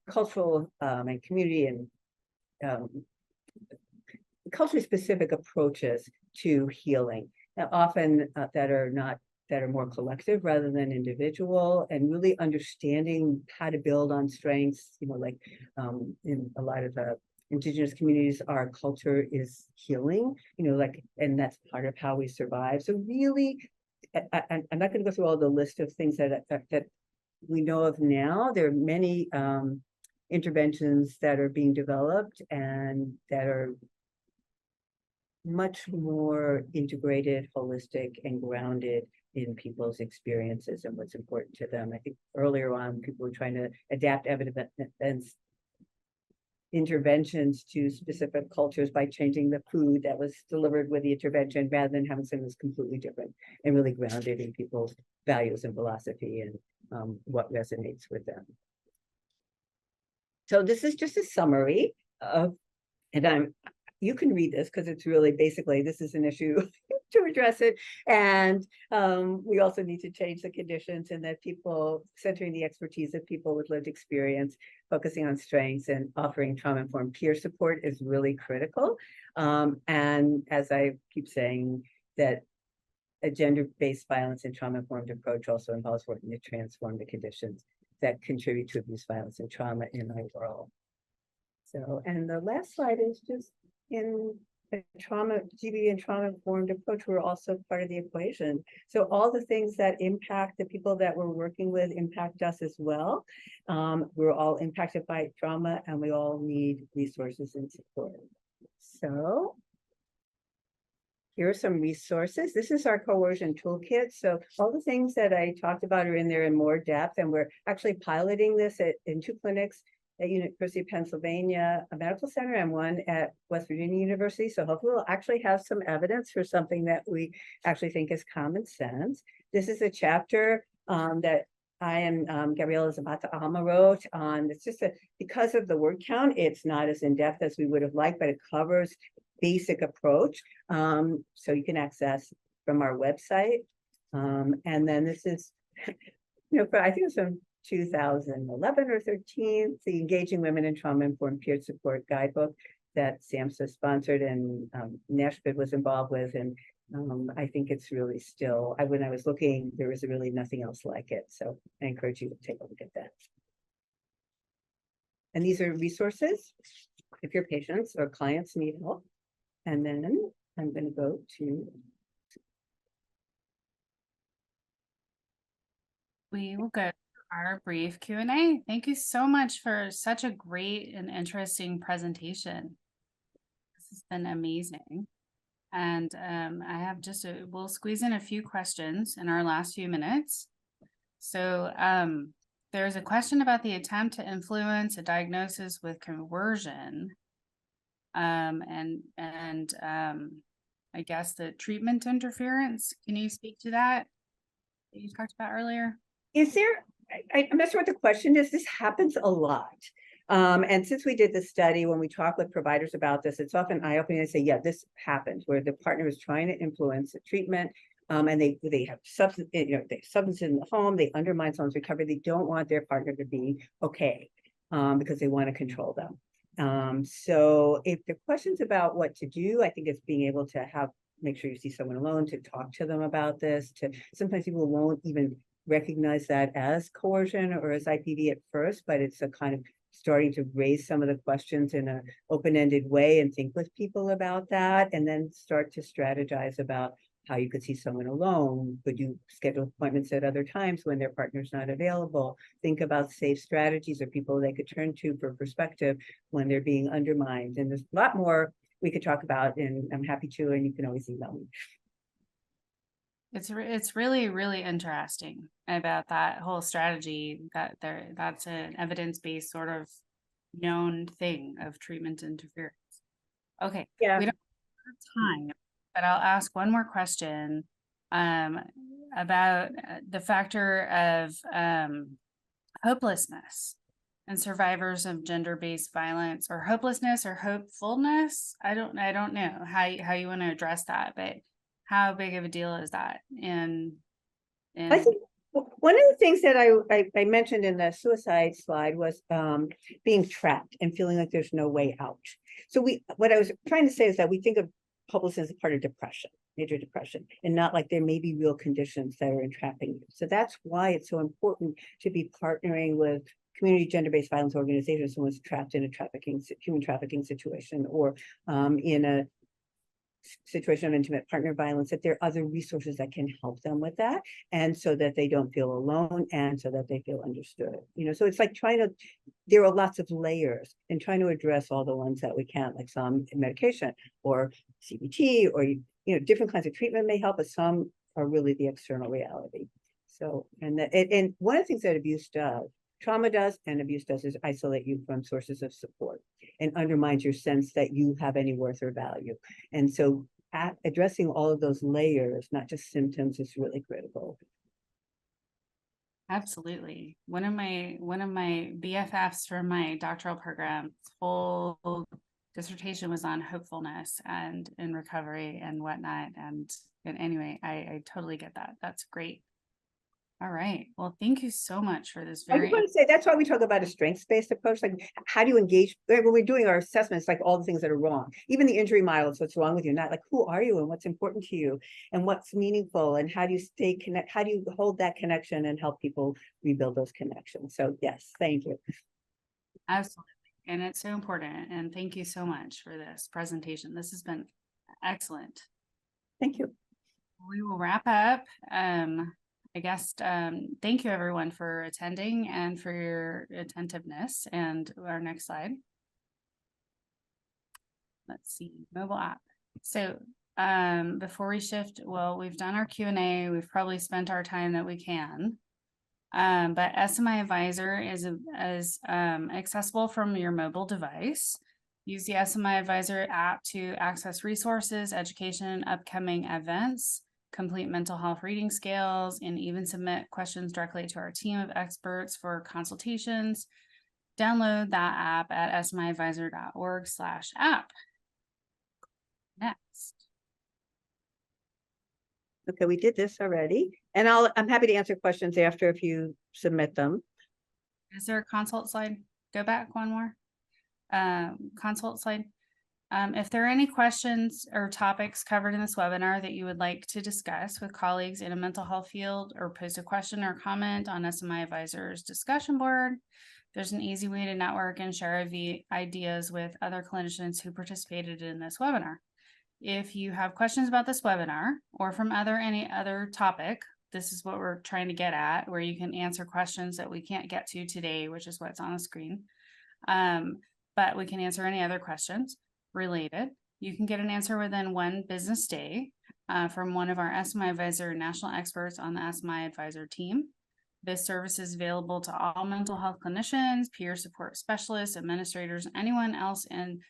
cultural and community and culturally specific approaches to healing, often that are more collective rather than individual, and really understanding how to build on strengths. Like in a lot of the Indigenous communities, our culture is healing. And that's part of how we survive. So really, I'm not going to go through all the list of things that we know of now. There are many interventions that are being developed and that are much more integrated, holistic, and grounded in people's experiences and what's important to them. I think earlier on, people were trying to adapt evidence interventions to specific cultures by changing the food that was delivered with the intervention, rather than having something that's completely different and really grounded in people's values and philosophy and what resonates with them. So this is just a summary of, and you can read this because it's really basically, this is an issue to address it. And we also need to change the conditions, and that people, centering the expertise of people with lived experience, focusing on strengths and offering trauma-informed peer support is really critical. And as I keep saying, that a gender-based violence and trauma-informed approach also involves working to transform the conditions that contribute to abuse, violence, and trauma in our world. So, and the last slide is just in a GBV and trauma-informed approach, we're also part of the equation. So all the things that impact the people that we're working with impact us as well. We're all impacted by trauma, and we all need resources and support. So here are some resources. This is our coercion toolkit. So all the things that I talked about are in there in more depth, and we're actually piloting this in 2 clinics at University of Pennsylvania Medical Center and one at West Virginia University. So hopefully we'll actually have some evidence for something that we actually think is common sense. This is a chapter that I and Gabriela Zapata Alma wrote on. It's just because of the word count, it's not as in-depth as we would have liked, but it covers basic approach. So you can access from our website. And then this is, I think it's from 2011 or 13, the Engaging Women in Trauma-Informed Peer Support Guidebook that SAMHSA sponsored and Nashville was involved with. And I think it's really still, when I was looking, there was really nothing else like it. So I encourage you to take a look at that. And these are resources if your patients or clients need help. And then I'm going to go to. We will go to our brief Q&A. Thank you so much for such a great and interesting presentation. This has been amazing. And I have we'll squeeze in a few questions in our last few minutes. So there's a question about the attempt to influence a diagnosis with coercion. I guess the treatment interference. Can you speak to that you talked about earlier? Is there, I'm not sure what the question is. This happens a lot. And since we did the study, when we talk with providers about this, it's often eye-opening. They say, yeah, this happens where the partner is trying to influence the treatment. And they have substance, substance in the home, they undermine someone's recovery. They don't want their partner to be okay because they want to control them. So if the question's about what to do, I think it's being able to make sure you see someone alone, to talk to them about this, sometimes people won't even recognize that as coercion or as IPV at first, but it's a kind of starting to raise some of the questions in an open-ended way and think with people about that, and then start to strategize about how you could see someone alone. Could you schedule appointments at other times when their partner's not available? Think about safe strategies or people they could turn to for perspective when they're being undermined. And there's a lot more we could talk about, and I'm happy to, and you can always email me. It's really, really interesting about that whole strategy that's an evidence-based sort of known thing of treatment interference. Okay. Yeah. We don't have time, but I'll ask one more question about the factor of hopelessness and survivors of gender-based violence, or hopelessness or hopefulness. I don't know how you want to address that, but how big of a deal is that? I think one of the things that I mentioned in the suicide slide was being trapped and feeling like there's no way out. So what I was trying to say is that we think of hopelessness as part of depression, major depression, and not like there may be real conditions that are entrapping you. So that's why it's so important to be partnering with community gender-based violence organizations who was trapped in a human trafficking situation, or in a situation of intimate partner violence, that there are other resources that can help them with that, and so that they don't feel alone, and so that they feel understood. So it's like there are lots of layers, and trying to address all the ones that we can, like some medication or CBT or different kinds of treatment may help, but some are really the external reality. So, and one of the things that abuse does, trauma does, and abuse does, is isolate you from sources of support and undermines your sense that you have any worth or value. And so addressing all of those layers, not just symptoms, is really critical. Absolutely. One of my BFFs from my doctoral program, whole dissertation was on hopefulness and in recovery and whatnot. And anyway, I totally get that. That's great. All right. Well, thank you so much for this. I just want to say, that's why we talk about a strengths-based approach. Like, how do you engage when we're doing our assessments? Like all the things that are wrong, even the injury models. What's wrong with you? Not like, who are you and what's important to you and what's meaningful, and how do you stay connect? How do you hold that connection and help people rebuild those connections? So yes, thank you. Absolutely, and it's so important. And thank you so much for this presentation. This has been excellent. Thank you. We will wrap up. I guess, thank you everyone for attending and for your attentiveness. And our next slide. Let's see, mobile app. So before we shift, well, we've done our Q&A. We've probably spent our time that we can. But SMI Advisor is accessible from your mobile device. Use the SMI Advisor app to access resources, education, upcoming events. complete mental health reading scales, and even submit questions directly to our team of experts for consultations, download that app at smiadvisor.org/app. Next. Okay, we did this already, and I'm happy to answer questions after if you submit them. Is there a consult slide? Go back one more. Consult slide. If there are any questions or topics covered in this webinar that you would like to discuss with colleagues in a mental health field, or post a question or comment on SMI Advisor's discussion board, there's an easy way to network and share ideas with other clinicians who participated in this webinar. If you have questions about this webinar or from any other topic, this is what we're trying to get at, where you can answer questions that we can't get to today, which is what's on the screen. But we can answer any other questions related. You can get an answer within 1 business day from one of our SMI Advisor national experts on the SMI Advisor team. This service is available to all mental health clinicians, peer support specialists, administrators, anyone else in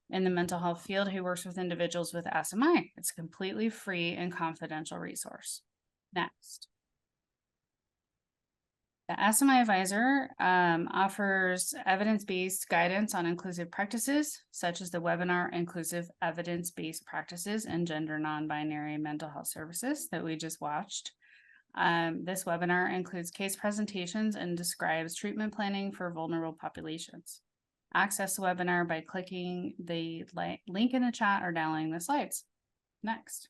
the mental health field who works with individuals with SMI. It's a completely free and confidential resource. Next. The SMI Advisor offers evidence-based guidance on inclusive practices, such as the webinar Inclusive Evidence-Based Practices in Gender Non-Binary Mental Health Services that we just watched. This webinar includes case presentations and describes treatment planning for vulnerable populations. Access the webinar by clicking the link in the chat or downloading the slides. Next.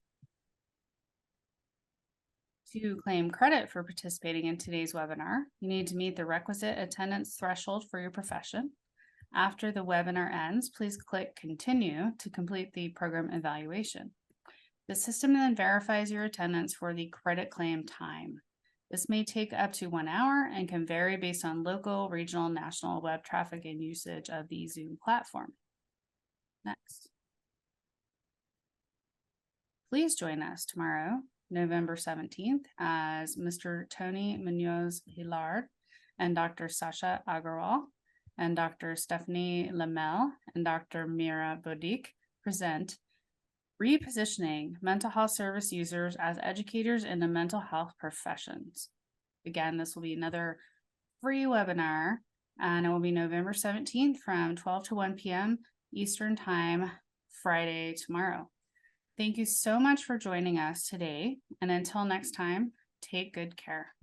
To claim credit for participating in today's webinar, you need to meet the requisite attendance threshold for your profession. After the webinar ends, please click Continue to complete the program evaluation. The system then verifies your attendance for the credit claim time. This may take up to 1 hour and can vary based on local, regional, national web traffic and usage of the Zoom platform. Next. Please join us tomorrow, November 17th, as Mr. Tony Munoz-Hilard and Dr. Sasha Agarwal and Dr. Stephanie Lamel and Dr. Mira Bodik present Repositioning Mental Health Service Users as Educators in the Mental Health Professions. Again, this will be another free webinar, and it will be November 17th from 12 to 1 p.m. Eastern Time, Friday tomorrow. Thank you so much for joining us today, and until next time, take good care.